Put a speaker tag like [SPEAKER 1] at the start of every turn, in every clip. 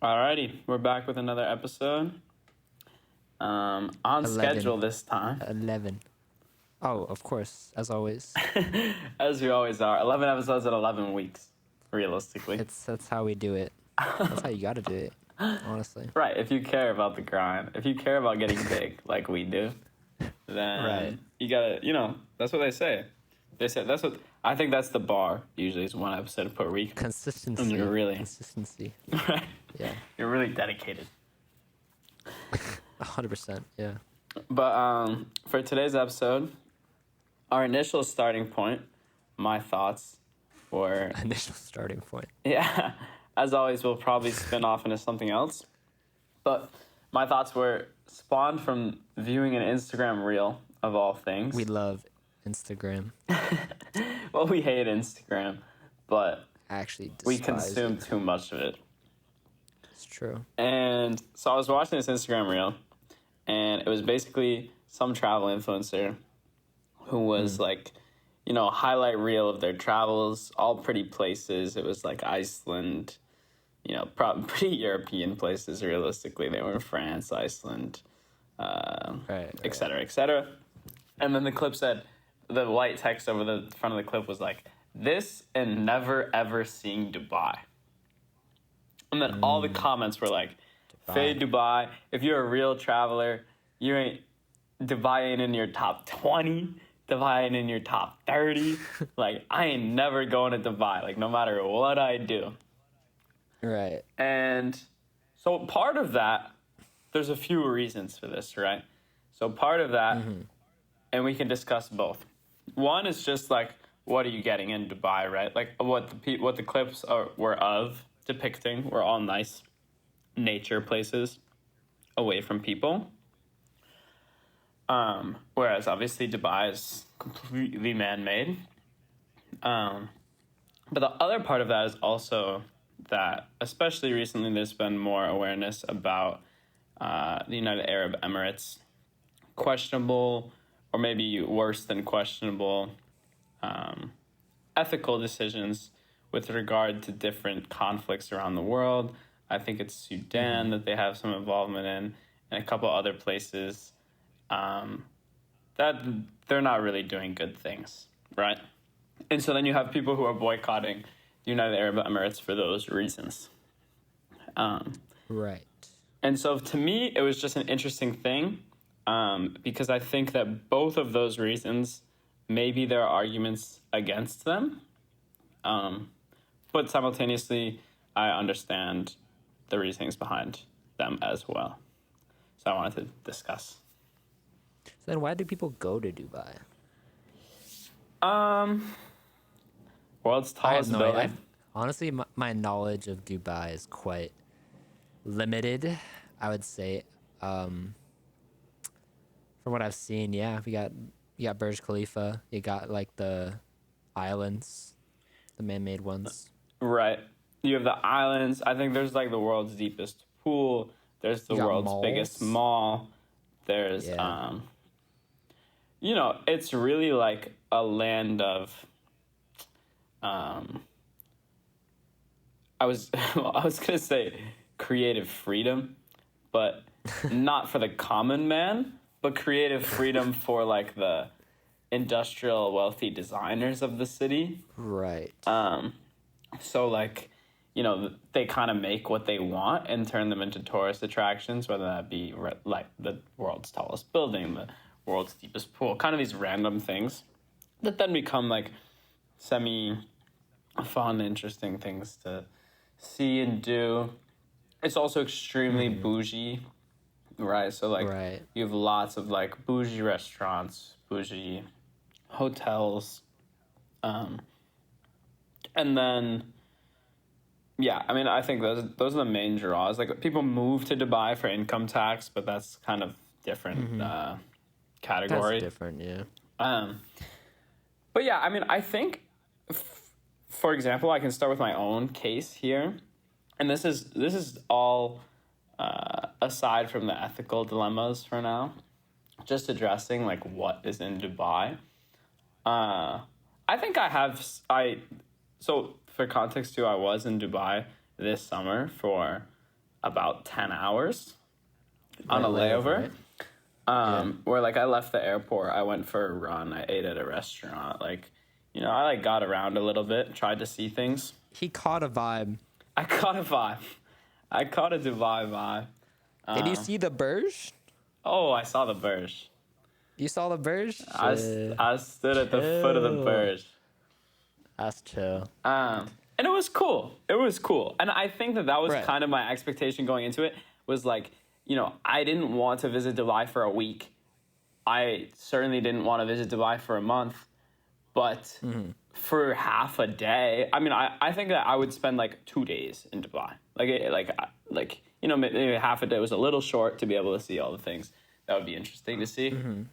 [SPEAKER 1] Alrighty, we're back with another episode. On
[SPEAKER 2] 11.
[SPEAKER 1] schedule this time,
[SPEAKER 2] 11. Oh, of course, as always.
[SPEAKER 1] as we always are. 11 episodes in 11 weeks, realistically.
[SPEAKER 2] That's how we do it. That's how you gotta do it, honestly.
[SPEAKER 1] Right, if you care about the grind, if you care about getting big like we do, then
[SPEAKER 2] Right.
[SPEAKER 1] you gotta, that's what they say. They say that's what I think that's the bar. Usually, is one episode per week.
[SPEAKER 2] Consistency.
[SPEAKER 1] And you're really,
[SPEAKER 2] Consistency.
[SPEAKER 1] right?
[SPEAKER 2] Yeah.
[SPEAKER 1] You're really dedicated.
[SPEAKER 2] 100%. Yeah.
[SPEAKER 1] But for today's episode, our initial starting point, my thoughts were,
[SPEAKER 2] Initial starting point.
[SPEAKER 1] yeah, as always, we'll probably spin off into something else. But my thoughts were spawned from viewing an Instagram reel, of all things.
[SPEAKER 2] We love Instagram.
[SPEAKER 1] Well, we hate Instagram, but
[SPEAKER 2] I actually
[SPEAKER 1] we
[SPEAKER 2] despise
[SPEAKER 1] consume
[SPEAKER 2] it.
[SPEAKER 1] too much of it.
[SPEAKER 2] It's true.
[SPEAKER 1] And so I was watching this Instagram reel, and it was basically some travel influencer who was like, highlight reel of their travels, all pretty places. It was like Iceland, pretty European places, realistically. They were in France, Iceland,
[SPEAKER 2] Right.
[SPEAKER 1] et cetera, et cetera. And then the clip said, the white text over the front of the clip was like, this and never ever seeing Dubai. And then all the comments were like, fade Dubai. If you're a real traveler, you ain't, Dubai ain't in your top 20. Dubai ain't in your top 30. Like, I ain't never going to Dubai, like, no matter what I do.
[SPEAKER 2] Right.
[SPEAKER 1] And so part of that, there's a few reasons for this, right? So part of that, and we can discuss both. One is just like, what are you getting in Dubai, right? Like what the clips were of depicting were all nice nature places away from people. Whereas obviously Dubai is completely man-made. But the other part of that is also that, especially recently, there's been more awareness about the United Arab Emirates questionable, or maybe worse than questionable, ethical decisions with regard to different conflicts around the world. I think it's Sudan that they have some involvement in, and a couple other places that they're not really doing good things, right? And so then you have people who are boycotting the United Arab Emirates for those reasons.
[SPEAKER 2] Right.
[SPEAKER 1] And so to me, it was just an interesting thing because I think that both of those reasons, maybe there are arguments against them, but simultaneously, I understand the reasonings behind them as well. So I wanted to discuss.
[SPEAKER 2] So then why do people go to Dubai?
[SPEAKER 1] World's
[SPEAKER 2] I have
[SPEAKER 1] tallest
[SPEAKER 2] no
[SPEAKER 1] building.
[SPEAKER 2] idea. Honestly, my knowledge of Dubai is quite limited, I would say. From what I've seen, yeah, you got Burj Khalifa, you got like the islands, the man-made ones.
[SPEAKER 1] Right. You have the islands. I think there's like the world's deepest pool. There's the
[SPEAKER 2] You got
[SPEAKER 1] world's biggest
[SPEAKER 2] malls.
[SPEAKER 1] mall. There's,
[SPEAKER 2] Yeah.
[SPEAKER 1] it's really like a land of, I was gonna say creative freedom, but not for the common man, but creative freedom for like the industrial wealthy designers of the city.
[SPEAKER 2] Right.
[SPEAKER 1] So like, they kind of make what they want and turn them into tourist attractions, whether that be like the world's tallest building, the world's deepest pool, kind of these random things that then become like semi-fun, interesting things to see and do. It's also extremely bougie, right? So like
[SPEAKER 2] Right.
[SPEAKER 1] you have lots of like bougie restaurants, bougie hotels, and then, yeah, I mean, I think those are the main draws. Like, people move to Dubai for income tax, but that's kind of different
[SPEAKER 2] That's
[SPEAKER 1] category.
[SPEAKER 2] different, yeah.
[SPEAKER 1] But yeah, I mean, I think, for example, I can start with my own case here, and this is all aside from the ethical dilemmas for now, just addressing like what is in Dubai. I think so for context too, I was in Dubai this summer for about 10 hours on a
[SPEAKER 2] Right,
[SPEAKER 1] layover.
[SPEAKER 2] right?
[SPEAKER 1] Where like I left the airport, I went for a run, I ate at a restaurant, like, I like got around a little bit, tried to see things.
[SPEAKER 2] He caught a vibe.
[SPEAKER 1] I caught a vibe. I caught a Dubai vibe.
[SPEAKER 2] Did you see the Burj?
[SPEAKER 1] Oh, I saw the Burj.
[SPEAKER 2] You saw the Burj?
[SPEAKER 1] I stood at the foot of the
[SPEAKER 2] Chill.
[SPEAKER 1] Burj.
[SPEAKER 2] That's chill.
[SPEAKER 1] And it was cool. It was cool. And I think that was
[SPEAKER 2] Right.
[SPEAKER 1] kind of my expectation going into it, was like, I didn't want to visit Dubai for a week. I certainly didn't want to visit Dubai for a month. But for half a day, I mean, I think that I would spend like 2 days in Dubai. Maybe half a day was a little short to be able to see all the things that would be interesting to see.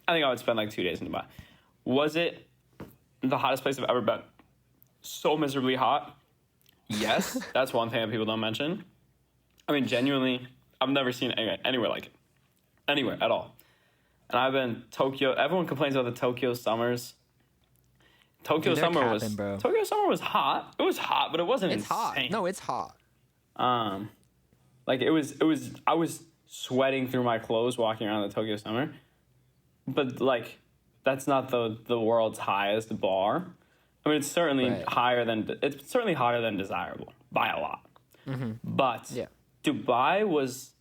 [SPEAKER 1] I think I would spend like 2 days in Dubai. Was it the hottest place I've ever been? So miserably hot? Yes, that's one thing that people don't mention. I mean, genuinely, I've never seen anywhere like it. Anywhere at all. And I've been Tokyo. Everyone complains about the Tokyo summers. Tokyo
[SPEAKER 2] Dude, they're
[SPEAKER 1] summer
[SPEAKER 2] capping, bro.
[SPEAKER 1] Tokyo summer was hot. It was hot, but it wasn't
[SPEAKER 2] It's hot.
[SPEAKER 1] insane.
[SPEAKER 2] No, it's hot.
[SPEAKER 1] Like it was I was sweating through my clothes walking around the Tokyo summer. But like that's not the world's highest bar. I mean, it's certainly
[SPEAKER 2] Right.
[SPEAKER 1] higher than desirable by a lot. But
[SPEAKER 2] Yeah.
[SPEAKER 1] Dubai was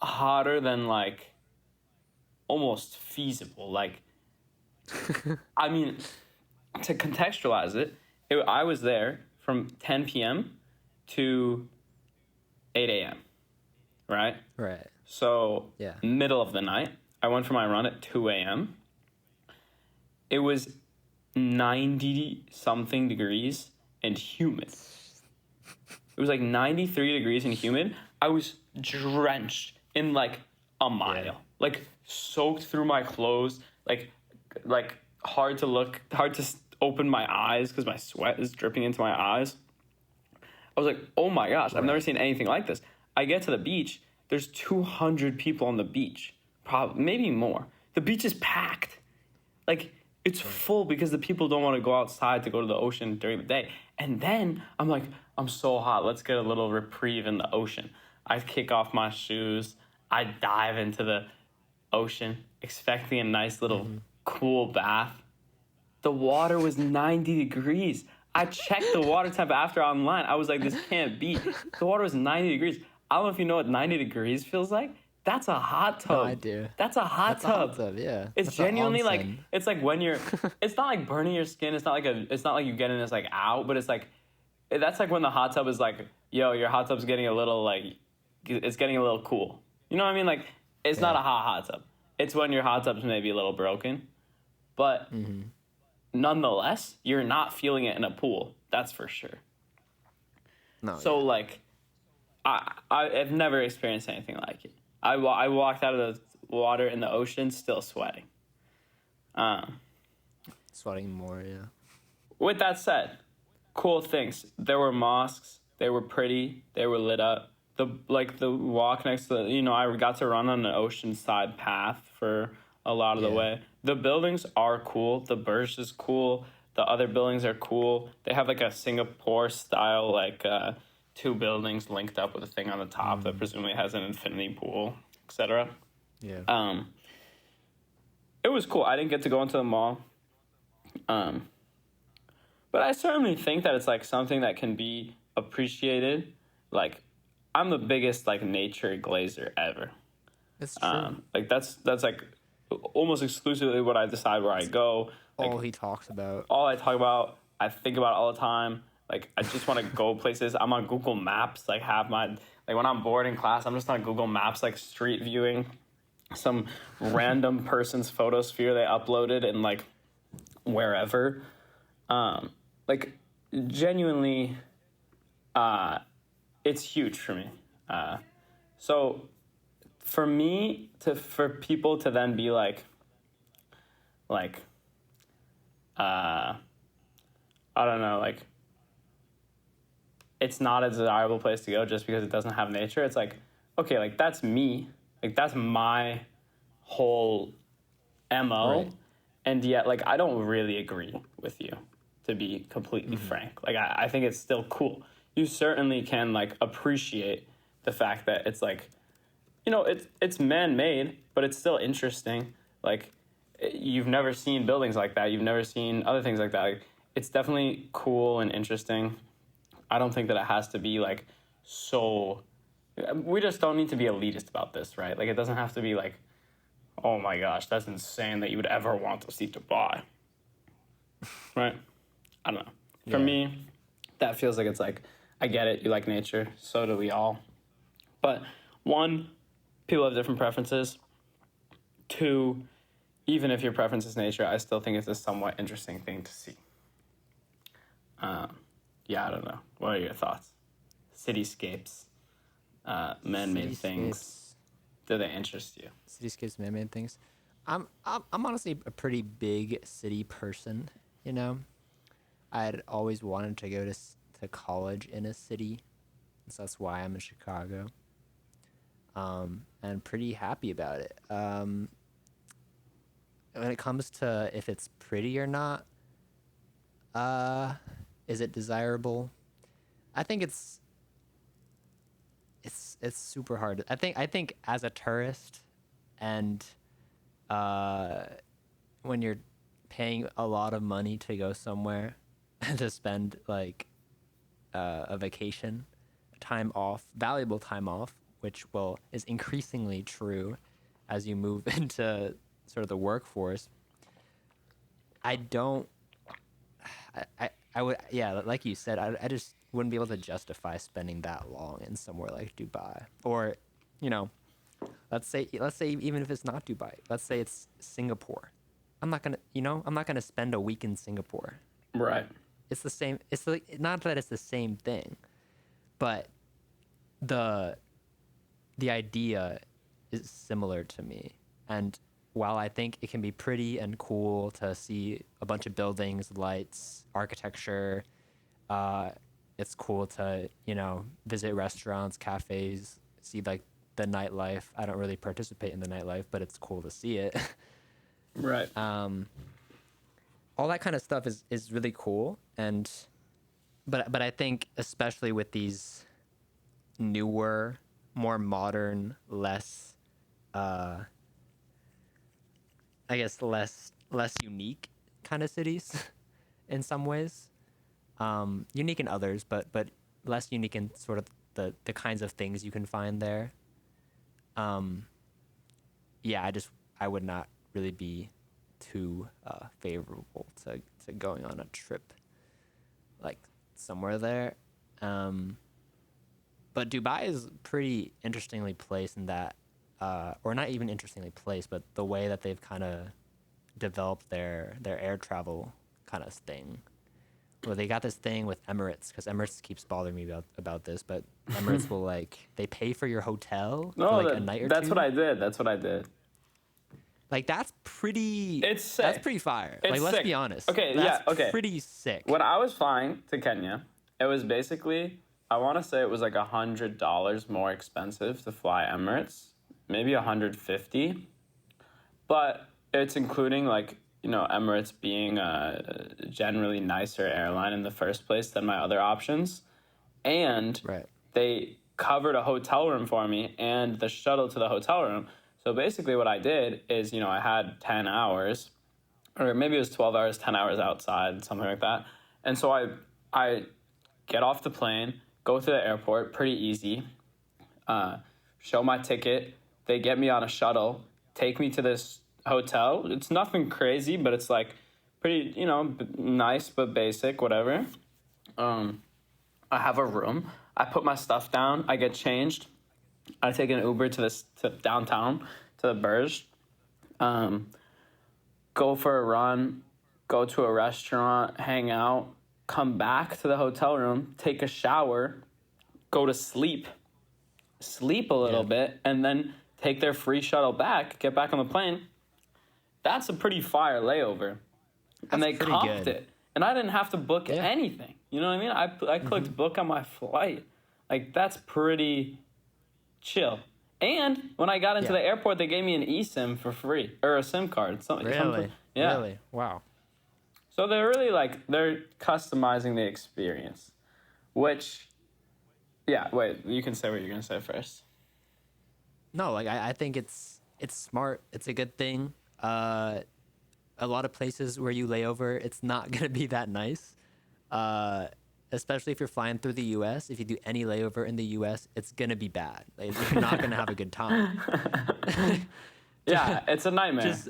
[SPEAKER 1] hotter than like almost feasible. Like, I mean, to contextualize I was there from 10 p.m. to 8 a.m. Right?
[SPEAKER 2] Right.
[SPEAKER 1] So,
[SPEAKER 2] Yeah.
[SPEAKER 1] middle of the night, I went for my run at 2 a.m. It was 90 something degrees and humid. It was like 93 degrees and humid. I was drenched in like a mile.
[SPEAKER 2] Yeah.
[SPEAKER 1] Like soaked through my clothes, like hard to open my eyes because my sweat is dripping into my eyes. I was like, oh my gosh, I've never seen anything like this. I get to the beach, there's 200 people on the beach, probably maybe more. The beach is packed. Like, it's full because the people don't want to go outside to go to the ocean during the day. And then I'm like, I'm so hot. Let's get a little reprieve in the ocean. I kick off my shoes. I dive into the ocean, expecting a nice little cool bath. The water was 90 degrees. I checked the water temp after online. I was like, this can't be. The water was 90 degrees. I don't know if you know what 90 degrees feels like. That's a hot tub.
[SPEAKER 2] I do.
[SPEAKER 1] That's a hot
[SPEAKER 2] That's a
[SPEAKER 1] tub.
[SPEAKER 2] hot tub, yeah.
[SPEAKER 1] It's
[SPEAKER 2] That's a
[SPEAKER 1] genuinely like,
[SPEAKER 2] onsen.
[SPEAKER 1] it's like when you're, it's not like burning your skin. It's not like you get in this like out, but it's like, that's like when the hot tub is like, yo, your hot tub's getting a little like, it's getting a little cool. You know what I mean? Like, it's not a hot tub. It's when your hot tub's maybe a little broken. But nonetheless, you're not feeling it in a pool. That's for sure.
[SPEAKER 2] No.
[SPEAKER 1] So like, I've never experienced anything like it. I walked out of the water in the ocean still sweating.
[SPEAKER 2] Sweating more, yeah.
[SPEAKER 1] With that said, cool things. There were mosques. They were pretty. They were lit up. The walk next to I got to run on an oceanside path for a lot of the
[SPEAKER 2] Yeah.
[SPEAKER 1] way. The buildings are cool. The Burj is cool. The other buildings are cool. They have like a Singapore style two buildings linked up with a thing on the top that presumably has an infinity pool, etc.
[SPEAKER 2] Yeah.
[SPEAKER 1] It was cool. I didn't get to go into the mall. But I certainly think that it's like something that can be appreciated. Like, I'm the biggest like nature glazer ever.
[SPEAKER 2] It's true.
[SPEAKER 1] Like that's like almost exclusively what I decide where I go. Like
[SPEAKER 2] All he talks about.
[SPEAKER 1] all I talk about, I think about all the time. Like I just want to go places. I'm on Google Maps. Like when I'm bored in class, I'm just on Google Maps, like street viewing some random person's photosphere they uploaded and like wherever. Like genuinely, it's huge for me. So for people to then be like, I don't know, like, it's not a desirable place to go just because it doesn't have nature. It's like, okay, like that's me. Like that's my whole MO.
[SPEAKER 2] Right.
[SPEAKER 1] And yet, like, I don't really agree with you, to be completely frank. Like, I think it's still cool. You certainly can, like, appreciate the fact that it's like, it's man-made, but it's still interesting. Like, you've never seen buildings like that. You've never seen other things like that. Like, it's definitely cool and interesting. I don't think that it has to be like so. We just don't need to be elitist about this, right? Like, it doesn't have to be like, oh my gosh, that's insane that you would ever want to see Dubai, right? I don't know. For
[SPEAKER 2] Yeah.
[SPEAKER 1] me, that feels like it's like, I get it. You like nature, so do we all. But one, people have different preferences. Two, even if your preference is nature, I still think it's a somewhat interesting thing to see. Yeah, I don't know. What are your thoughts? Cityscapes, man-made things. Do they interest you?
[SPEAKER 2] Cityscapes, man-made things. I'm honestly a pretty big city person. You know, I'd always wanted to go to college in a city, so that's why I'm in Chicago. And pretty happy about it. When it comes to if it's pretty or not, is it desirable? I think it's super hard. I think as a tourist, and when you're paying a lot of money to go somewhere to spend like a vacation, time off, valuable time off, which is increasingly true as you move into sort of the workforce. I don't. I would, yeah, like you said, I just wouldn't be able to justify spending that long in somewhere like Dubai, or, you know, let's say even if it's not Dubai, let's say it's Singapore. I'm not gonna spend a week in Singapore.
[SPEAKER 1] Right.
[SPEAKER 2] It's the same. It's like, not that it's the same thing, but the idea is similar to me. And while I think it can be pretty and cool to see a bunch of buildings, lights, architecture, it's cool to, visit restaurants, cafes, see like the nightlife. I don't really participate in the nightlife, but it's cool to see it.
[SPEAKER 1] Right.
[SPEAKER 2] All that kind of stuff is really cool. But I think especially with these newer, more modern, less, I guess less unique kind of cities in some ways. Unique in others, but less unique in sort of the kinds of things you can find there. Yeah, I would not really be too favorable to going on a trip like somewhere there. But Dubai is pretty interestingly placed in that, or not even interestingly placed, but the way that they've kind of developed their air travel kind of thing. Well, they got this thing with Emirates, because Emirates keeps bothering me about this, but Emirates will they pay for your hotel
[SPEAKER 1] No,
[SPEAKER 2] for like a night or two.
[SPEAKER 1] that's what I did. That's what I did.
[SPEAKER 2] Like, that's pretty.
[SPEAKER 1] It's sick.
[SPEAKER 2] That's pretty fire.
[SPEAKER 1] It's
[SPEAKER 2] like, let's
[SPEAKER 1] sick.
[SPEAKER 2] be honest.
[SPEAKER 1] Okay,
[SPEAKER 2] that's
[SPEAKER 1] yeah, okay.
[SPEAKER 2] Pretty sick.
[SPEAKER 1] When I was flying to Kenya, it was basically, I want to say it was like $100 more expensive to fly Emirates, maybe $150, but it's including like, Emirates being a generally nicer airline in the first place than my other options, and
[SPEAKER 2] Right.
[SPEAKER 1] they covered a hotel room for me and the shuttle to the hotel room. So basically what I did is, I had 10 hours, or maybe it was 12 hours, 10 hours outside, something like that. And so I get off the plane, go to the airport, pretty easy, show my ticket. They get me on a shuttle, take me to this hotel. It's nothing crazy, but it's like pretty, nice but basic, whatever. I have a room. I put my stuff down. I get changed. I take an Uber to downtown, to the Burj. Go for a run, go to a restaurant, hang out, come back to the hotel room, take a shower, go to sleep a little bit, and then take their free shuttle back, get back on the plane. That's a pretty fire layover. And they
[SPEAKER 2] pretty
[SPEAKER 1] comped
[SPEAKER 2] good.
[SPEAKER 1] it. And I didn't have to book anything. You know what I mean? I clicked book on my flight. Like, that's pretty chill. And when I got into the airport, they gave me an eSIM for free, or a SIM card.
[SPEAKER 2] Really?
[SPEAKER 1] Yeah.
[SPEAKER 2] Really? Wow.
[SPEAKER 1] So they're really they're customizing the experience, which Yeah, wait, you can say what you're gonna say first.
[SPEAKER 2] No, like I think it's smart. It's a good thing. A lot of places where you lay over, it's not gonna be that nice. Uh, Especially if you're flying through the U.S. If you do any layover in the U.S., it's gonna be bad. Like, you're not gonna have a good time.
[SPEAKER 1] Yeah, it's a nightmare.
[SPEAKER 2] Just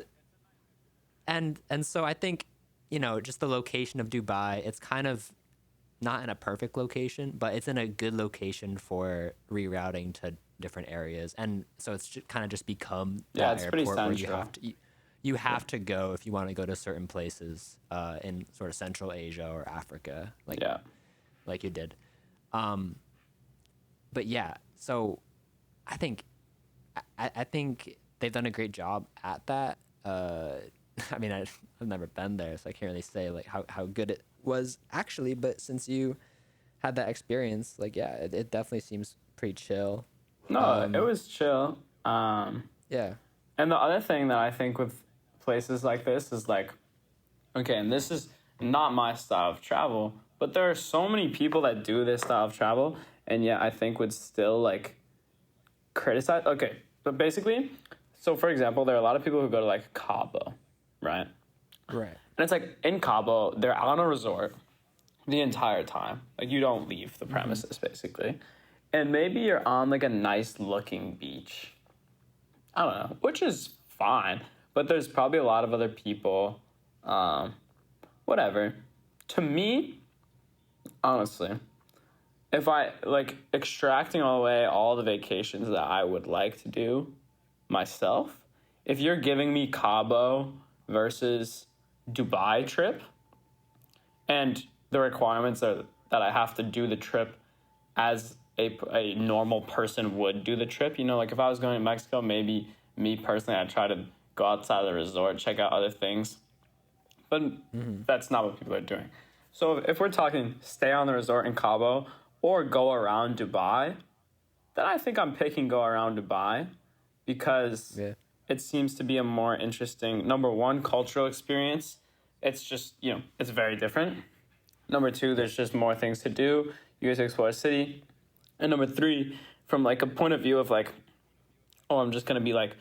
[SPEAKER 2] and so I think, just the location of Dubai. It's kind of not in a perfect location, but it's in a good location for rerouting to different areas. And so it's kind of just become
[SPEAKER 1] Yeah,
[SPEAKER 2] that
[SPEAKER 1] it's pretty
[SPEAKER 2] airport where
[SPEAKER 1] central.
[SPEAKER 2] you have to go if you want to go to certain places in sort of Central Asia or Africa,
[SPEAKER 1] Yeah.
[SPEAKER 2] like you did. But yeah, so I think I think they've done a great job at that. I mean, I've never been there, so I can't really say like how good it was actually. But since you had that experience, like, yeah, it definitely seems pretty chill.
[SPEAKER 1] No, it was chill.
[SPEAKER 2] Yeah.
[SPEAKER 1] And the other thing that I think with places like this is like, okay, and this is not my style of travel, but there are so many people that do this style of travel, and yet I think would still like criticize. Okay, but basically, so for example, there are a lot of people who go to like Cabo, right?
[SPEAKER 2] Right.
[SPEAKER 1] And it's like in Cabo, they're out on a resort the entire time. Like you don't leave the premises basically. And maybe you're on like a nice looking beach. I don't know, which is fine. But there's probably a lot of other people. Whatever. To me, honestly, if I like extracting away all the vacations that I would like to do myself, if you're giving me Cabo versus Dubai trip, and the requirements are that I have to do the trip as a normal person would do the trip. Like if I was going to Mexico, maybe me personally, I'd try to go outside of the resort, check out other things. But that's not what people are doing. So if we're talking stay on the resort in Cabo or go around Dubai, then I think I'm picking go around Dubai because
[SPEAKER 2] Yeah.
[SPEAKER 1] it seems to be a more interesting, number one, cultural experience. It's just, it's very different. Number two, there's just more things to do. You get to explore a city. And number three, from like a point of view of like, oh, I'm just gonna be like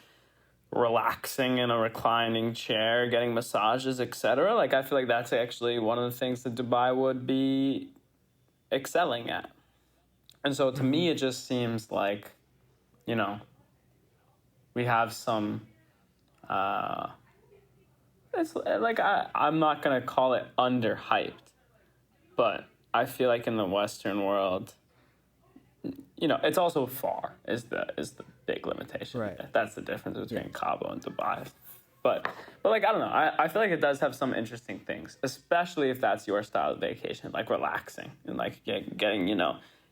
[SPEAKER 1] relaxing in a reclining chair, getting massages, etc. Like I feel like that's actually one of the things that Dubai would be excelling at. And so to me, it just seems like, you know, we have some. It's like I'm not gonna call it underhyped, but I feel like in the Western world, it's also far is the big limitation.
[SPEAKER 2] Right.
[SPEAKER 1] That's the difference between
[SPEAKER 2] Yes.
[SPEAKER 1] Cabo and Dubai. But like I don't know. I feel like it does have some interesting things, especially if that's your style of vacation, like relaxing and like getting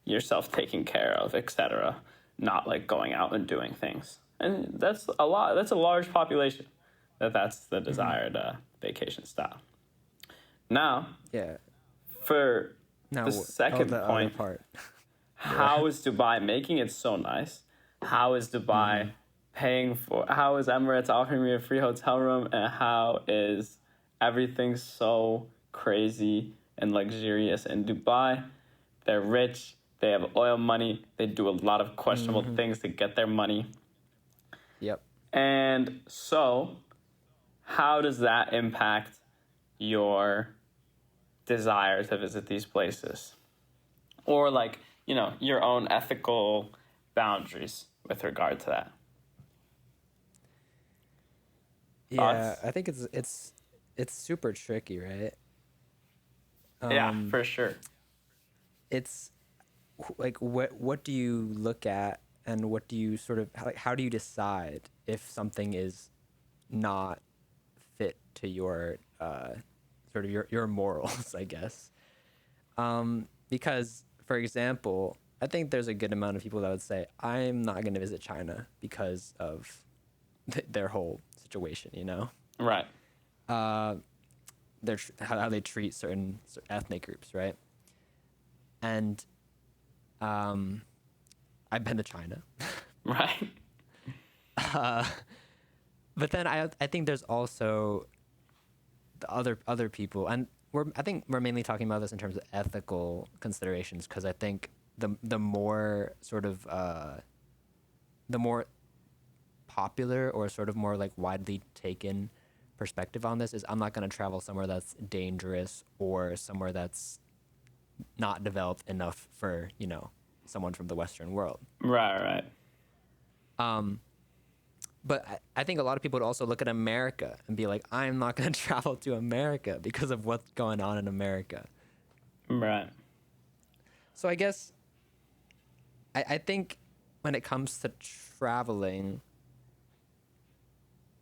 [SPEAKER 1] yourself taken care of, etc. Not like going out and doing things. And that's a lot. That's a large population. That's the desired vacation style. Now,
[SPEAKER 2] Yeah.
[SPEAKER 1] for
[SPEAKER 2] Now,
[SPEAKER 1] the second
[SPEAKER 2] the
[SPEAKER 1] point,
[SPEAKER 2] other part.
[SPEAKER 1] how is Dubai making it so nice? How is Dubai paying for? How is Emirates offering me a free hotel room? And how is everything so crazy and luxurious in Dubai? They're rich. They have oil money. They do a lot of questionable things to get their money.
[SPEAKER 2] Yep.
[SPEAKER 1] And so, how does that impact your desire to visit these places? Or like, your own ethical boundaries with regard to that.
[SPEAKER 2] Yeah,
[SPEAKER 1] Thoughts?
[SPEAKER 2] I think it's super tricky, right?
[SPEAKER 1] Yeah, for sure.
[SPEAKER 2] It's like what do you look at, and what do you sort of like, how do you decide if something is not fit to your sort of your morals, I guess. Because for example, I think there's a good amount of people that would say I'm not going to visit China because of their whole situation,
[SPEAKER 1] Right.
[SPEAKER 2] how they treat certain ethnic groups, right? And I've been to China.
[SPEAKER 1] Right.
[SPEAKER 2] But then I think there's also the other people, and I think we're mainly talking about this in terms of ethical considerations, because I think the more sort of the more popular or sort of more like widely taken perspective on this is I'm not going to travel somewhere that's dangerous or somewhere that's not developed enough for, you know, someone from the Western world.
[SPEAKER 1] Right, right.
[SPEAKER 2] But I think a lot of people would also look at America and be like, I'm not going to travel to America because of what's going on in America.
[SPEAKER 1] Right.
[SPEAKER 2] So I guess I think when it comes to traveling,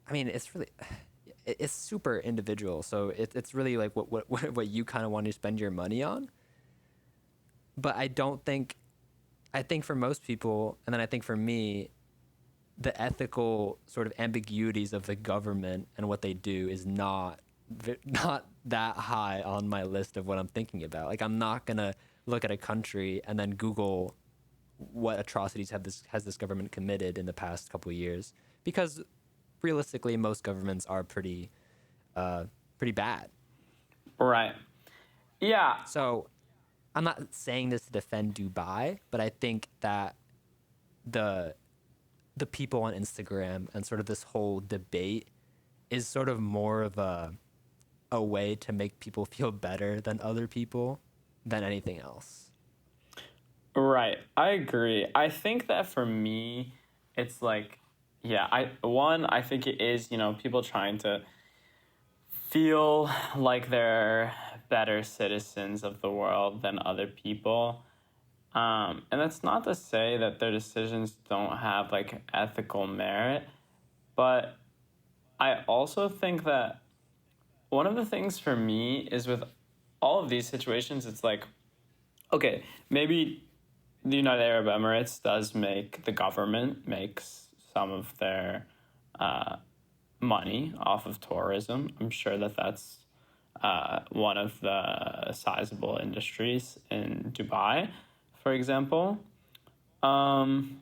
[SPEAKER 2] I mean, it's really, it's super individual. So it's really like what you kind of want to spend your money on. But I think for most people, and then I think for me, the ethical sort of ambiguities of the government and what they do is not that high on my list of what I'm thinking about. Like I'm not gonna look at a country and then Google what atrocities has this government committed in the past couple of years, because realistically most governments are pretty bad.
[SPEAKER 1] Right. Yeah.
[SPEAKER 2] So I'm not saying this to defend Dubai, but I think that the the people on Instagram and sort of this whole debate is sort of more of a way to make people feel better than other people than anything else.
[SPEAKER 1] Right. I agree. I think that for me, it's like, yeah, I think it is, people trying to feel like they're better citizens of the world than other people. And that's not to say that their decisions don't have like ethical merit, but I also think that one of the things for me is with all of these situations, it's like, okay, maybe the United Arab Emirates does make the government makes some of their money off of tourism. I'm sure that that's one of the sizable industries in Dubai, for example. Um,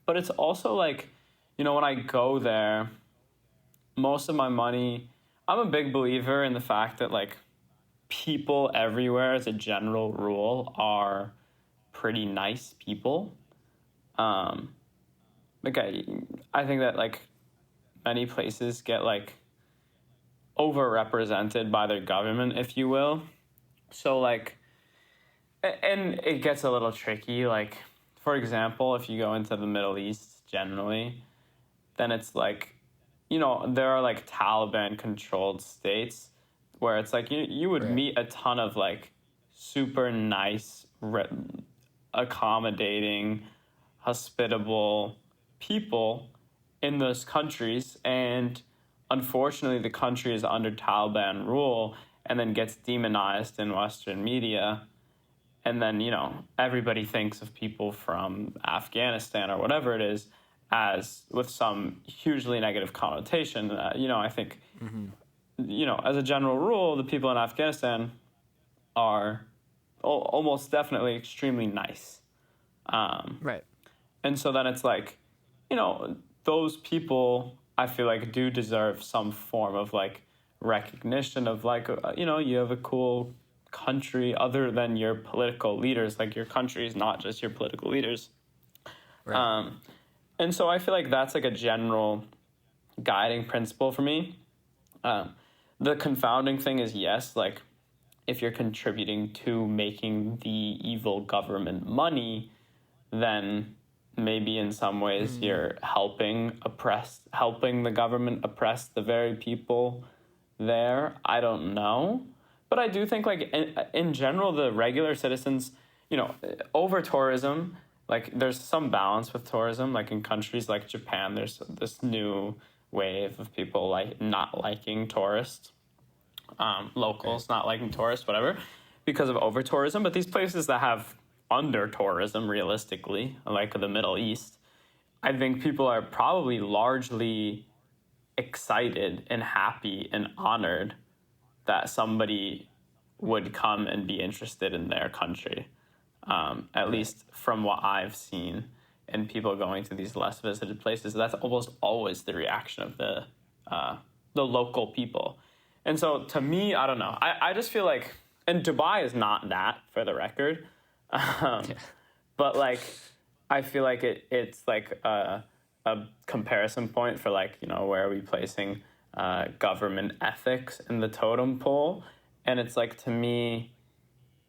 [SPEAKER 1] but it's also like, when I go there, most of my money, I'm a big believer in the fact that like people everywhere as a general rule are pretty nice people. Um, like I think that like many places get like overrepresented by their government, if you will. So like, and it gets a little tricky. Like, for example, if you go into the Middle East generally, then it's like, there are like Taliban controlled states where it's like you would
[SPEAKER 2] Right.
[SPEAKER 1] meet a ton of like super nice, accommodating, hospitable people in those countries. And unfortunately, the country is under Taliban rule and then gets demonized in Western media. And then, everybody thinks of people from Afghanistan or whatever it is as with some hugely negative connotation. I think,
[SPEAKER 2] Mm-hmm.
[SPEAKER 1] as a general rule, the people in Afghanistan are almost definitely extremely nice. Um,
[SPEAKER 2] Right.
[SPEAKER 1] and so then it's like, those people I feel like do deserve some form of like recognition of like, you have a cool country other than your political leaders. Like your country is not just your political leaders.
[SPEAKER 2] Right.
[SPEAKER 1] Um, and so I feel like that's like a general guiding principle for me. Um, the confounding thing is, yes, like if you're contributing to making the evil government money, then maybe in some ways
[SPEAKER 2] Mm.
[SPEAKER 1] you're helping the government oppress the very people there. I don't know. But I do think like in general, the regular citizens, over tourism, like there's some balance with tourism. Like in countries like Japan, there's this new wave of people like not liking tourists,
[SPEAKER 2] Right.
[SPEAKER 1] locals not liking tourists, whatever, because of over tourism. But these places that have under tourism, realistically, like the Middle East, I think people are probably largely excited and happy and honored that somebody would come and be interested in their country. At
[SPEAKER 2] Right.
[SPEAKER 1] least from what I've seen in people going to these less visited places, that's almost always the reaction of the local people. And so to me, I don't know. I just feel like, and Dubai is not that, for the record. Um,
[SPEAKER 2] Yeah.
[SPEAKER 1] but like, I feel like it's like a comparison point for like, where are we placing government ethics in the totem pole. And it's like, to me,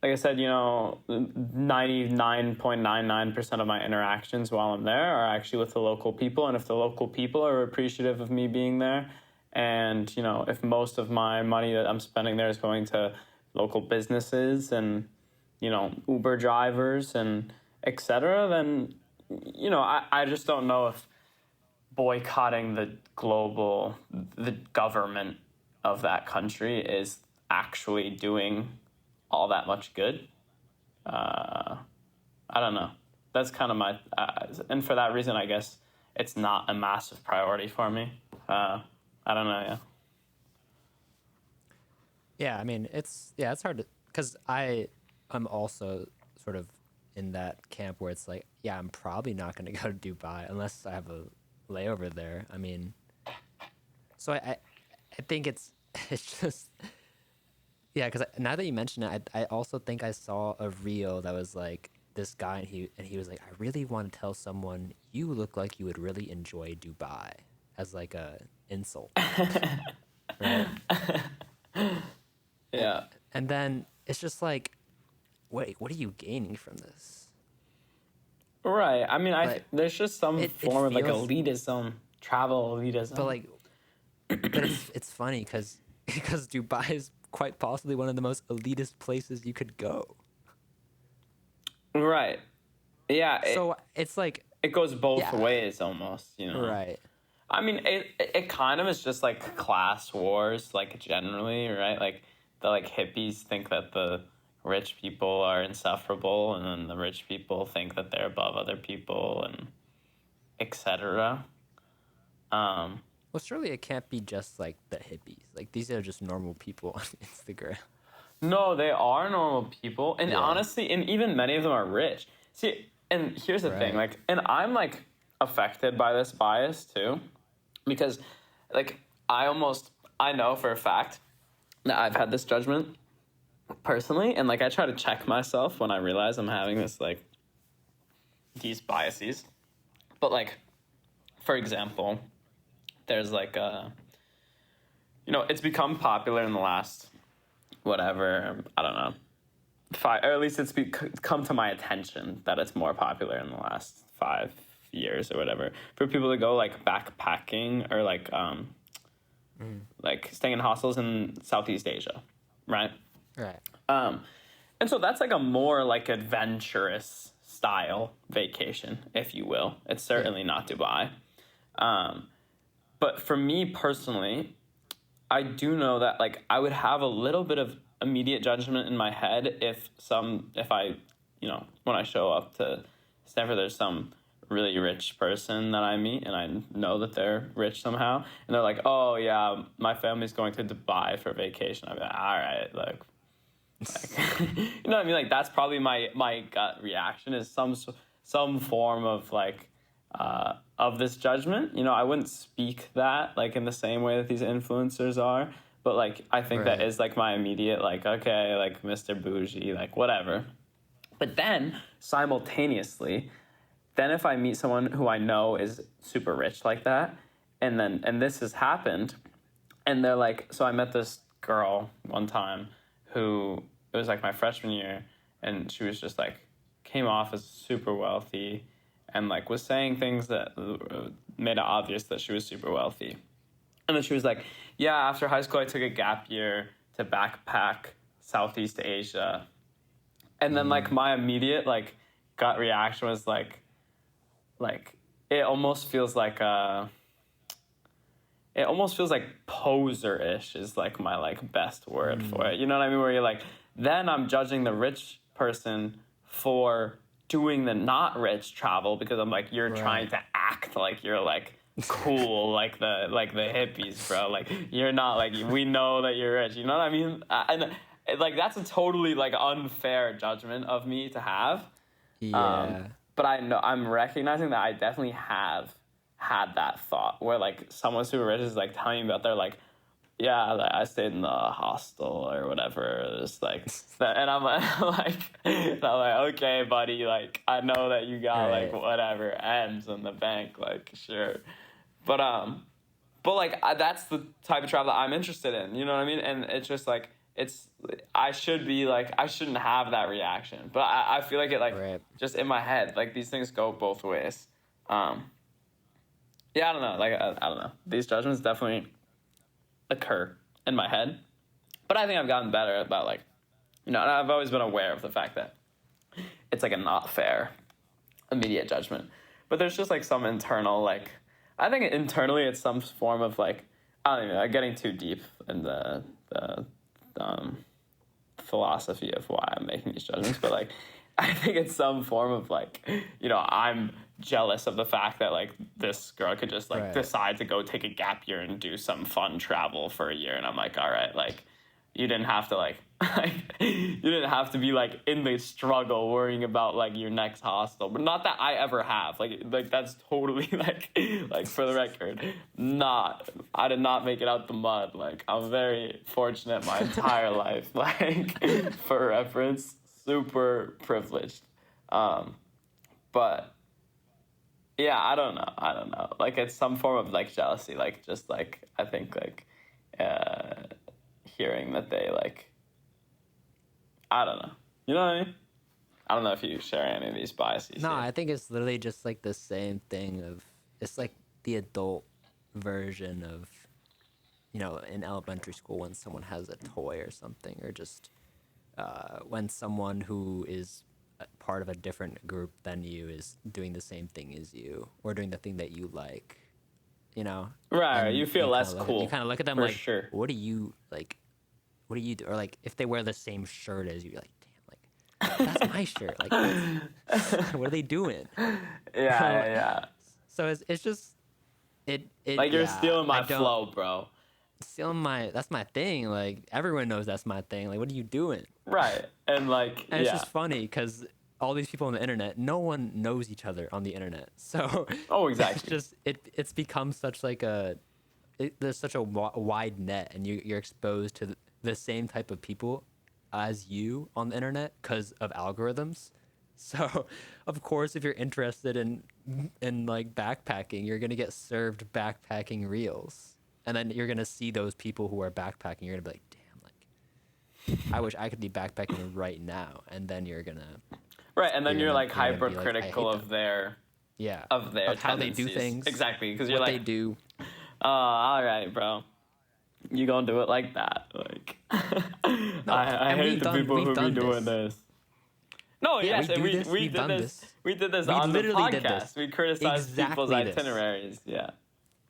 [SPEAKER 1] like I said, 99.99% of my interactions while I'm there are actually with the local people. And if the local people are appreciative of me being there, and, if most of my money that I'm spending there is going to local businesses and, Uber drivers and etc., then, I just don't know if boycotting the government of that country is actually doing all that much good. uh, I don't know. That's kind of my, and for that reason, I guess it's not a massive priority for me. I don't know. Yeah.
[SPEAKER 2] Yeah, I mean, it's hard to, because I'm also sort of in that camp where it's like, yeah, I'm probably not going to go to Dubai unless I have a layover there. I mean, so I think it's it's just, yeah, because now that you mention it, I also think I saw a reel that was like this guy, and he was like, I really want to tell someone you look like you would really enjoy Dubai, as like a insult, right? And,
[SPEAKER 1] Yeah.
[SPEAKER 2] and then it's just like, wait, what are you gaining from this?
[SPEAKER 1] Right. I mean,
[SPEAKER 2] But
[SPEAKER 1] there's just some
[SPEAKER 2] it
[SPEAKER 1] form of like
[SPEAKER 2] feels,
[SPEAKER 1] elitism, travel
[SPEAKER 2] but
[SPEAKER 1] elitism.
[SPEAKER 2] like, but it's funny because because Dubai is quite possibly one of the most elitist places you could go.
[SPEAKER 1] Right. Yeah.
[SPEAKER 2] So it's like,
[SPEAKER 1] It goes both
[SPEAKER 2] yeah,
[SPEAKER 1] ways almost.
[SPEAKER 2] right,
[SPEAKER 1] I mean, it kind of is just like class wars, like generally, right? Like the like hippies think that the rich people are insufferable, and then the rich people think that they're above other people, and etc. Um,
[SPEAKER 2] well, surely it can't be just like the hippies. Like these are just normal people on Instagram.
[SPEAKER 1] no, they are normal people, and
[SPEAKER 2] Yeah,
[SPEAKER 1] honestly, and even many of them are rich. See, and here's the thing,
[SPEAKER 2] right.
[SPEAKER 1] like, and I'm like affected by this bias too, because, like, I know for a fact that I've had this judgment personally, and like I try to check myself when I realize I'm having this like these biases. But like, for example, there's like it's become popular in the last whatever, I don't know, five, or at least come to my attention that it's more popular in the last 5 years or whatever, for people to go like backpacking or like staying in hostels in Southeast Asia, right?
[SPEAKER 2] Right.
[SPEAKER 1] Um, and so that's like a more like adventurous style vacation, if you will. It's
[SPEAKER 2] Yeah.
[SPEAKER 1] certainly not Dubai. Um, but for me personally, I do know that like I would have a little bit of immediate judgment in my head if I, when I show up to Stanford, there's some really rich person that I meet and I know that they're rich somehow, and they're like, oh yeah, my family's going to Dubai for vacation. I'm like, all right, like, you know what I mean? Like that's probably my gut reaction is some form of like of this judgment. I wouldn't speak that like in the same way that these influencers are, but like I think that
[SPEAKER 2] Right.
[SPEAKER 1] is like my immediate like, okay, like Mr. Bougie, like whatever. But then simultaneously, then if I meet someone who I know is super rich like that, and this has happened, and they're like, so I met this girl one time who, it was like my freshman year, and she was just like came off as super wealthy, and like was saying things that made it obvious that she was super wealthy. And then she was like, yeah, after high school I took a gap year to backpack Southeast Asia. And then like
[SPEAKER 2] Mm,
[SPEAKER 1] my immediate like gut reaction was like it almost feels like poser-ish is like my like best word for
[SPEAKER 2] mm,
[SPEAKER 1] it. You know what I mean? Where you're like, then I'm judging the rich person for doing the not rich travel because I'm like, you're trying
[SPEAKER 2] right.
[SPEAKER 1] to act like you're like cool, like the hippies, bro. Like you're not, like we know that you're rich. You know what I mean? Like that's a totally like unfair judgment of me to have. Um,
[SPEAKER 2] Yeah.
[SPEAKER 1] but I know I'm recognizing that I definitely have had that thought where like someone super rich is like telling me about their like yeah, like, I stayed in the hostel or whatever. It's like, and I'm like, and I'm like, okay, buddy, like I know that you got like
[SPEAKER 2] Right.
[SPEAKER 1] whatever M's in the bank, like sure, but like that's the type of travel that I'm interested in. You know what I mean? And it's just like it's I should be like I shouldn't have that reaction, but I feel like it like
[SPEAKER 2] Right.
[SPEAKER 1] just in my head like these things go both ways. Yeah, I don't know. Like I don't know. These judgments definitely occur in my head, but I think I've gotten better about like and I've always been aware of the fact that it's like a not fair immediate judgment. But there's just like some internal like I think internally it's some form of like I don't even know, like, getting too deep in the um, philosophy of why I'm making these judgments, but like I think it's some form of like I'm jealous of the fact that like this girl could just like
[SPEAKER 2] Right.
[SPEAKER 1] decide to go take a gap year and do some fun travel for a year, and I'm like, all right, like you didn't have to like, like you didn't have to be like in the struggle worrying about like your next hostel, but not that I ever have like that's totally like for the record, not I did not make it out the mud. Like I'm very fortunate my entire life, like for reference, super privileged. But yeah, I don't know, like it's some form of like jealousy, like just like I think like uh hearing that they like I don't know. You know what I mean? I don't know if you share any of these biases
[SPEAKER 2] No,
[SPEAKER 1] here.
[SPEAKER 2] I think it's literally just like the same thing of it's like the adult version of in elementary school when someone has a toy or something, or just when someone who is part of a different group than you is doing the same thing as you or doing the thing that you like,
[SPEAKER 1] Right,
[SPEAKER 2] and
[SPEAKER 1] you feel less
[SPEAKER 2] you
[SPEAKER 1] cool
[SPEAKER 2] kind of look at them
[SPEAKER 1] for
[SPEAKER 2] like,
[SPEAKER 1] sure.
[SPEAKER 2] what do you like? What do you do? Or like if they wear the same shirt as you, you're like, damn, like that's my shirt. Like that's what are they doing?
[SPEAKER 1] Yeah.
[SPEAKER 2] So it's just it
[SPEAKER 1] Like you're
[SPEAKER 2] yeah,
[SPEAKER 1] stealing
[SPEAKER 2] I
[SPEAKER 1] my
[SPEAKER 2] don't
[SPEAKER 1] flow, bro.
[SPEAKER 2] stealing my that's my thing. Like everyone knows that's my thing. Like what are you doing?
[SPEAKER 1] Right, and like
[SPEAKER 2] And it's
[SPEAKER 1] yeah.
[SPEAKER 2] just funny because all these people on the internet, no one knows each other on the internet. So
[SPEAKER 1] Oh,
[SPEAKER 2] it's
[SPEAKER 1] exactly.
[SPEAKER 2] just it's become such like there's such a wide net, and you're exposed to the same type of people as you on the internet because of algorithms. So, of course, if you're interested in like backpacking, you're gonna get served backpacking reels, and then you're gonna see those people who are backpacking. You're gonna be like, damn, like I wish I could be backpacking right now. And then
[SPEAKER 1] Right, and then you're like
[SPEAKER 2] you're gonna be like, I
[SPEAKER 1] hypercritical
[SPEAKER 2] hate them. Yeah,
[SPEAKER 1] of their
[SPEAKER 2] of how they do
[SPEAKER 1] tendencies.
[SPEAKER 2] things,
[SPEAKER 1] Exactly, because you're
[SPEAKER 2] what
[SPEAKER 1] like,
[SPEAKER 2] they do.
[SPEAKER 1] oh, all right, bro. You gonna do it like that? Like,
[SPEAKER 2] No,
[SPEAKER 1] I
[SPEAKER 2] and
[SPEAKER 1] hate the people
[SPEAKER 2] we've
[SPEAKER 1] who be
[SPEAKER 2] done
[SPEAKER 1] doing
[SPEAKER 2] this.
[SPEAKER 1] this. No,
[SPEAKER 2] Yeah,
[SPEAKER 1] yes,
[SPEAKER 2] we
[SPEAKER 1] and
[SPEAKER 2] do this.
[SPEAKER 1] we
[SPEAKER 2] We've
[SPEAKER 1] did
[SPEAKER 2] done
[SPEAKER 1] this.
[SPEAKER 2] this.
[SPEAKER 1] We did this
[SPEAKER 2] We
[SPEAKER 1] on the
[SPEAKER 2] literally did
[SPEAKER 1] podcast.
[SPEAKER 2] this.
[SPEAKER 1] We criticized people's
[SPEAKER 2] Exactly this.
[SPEAKER 1] itineraries. Yeah.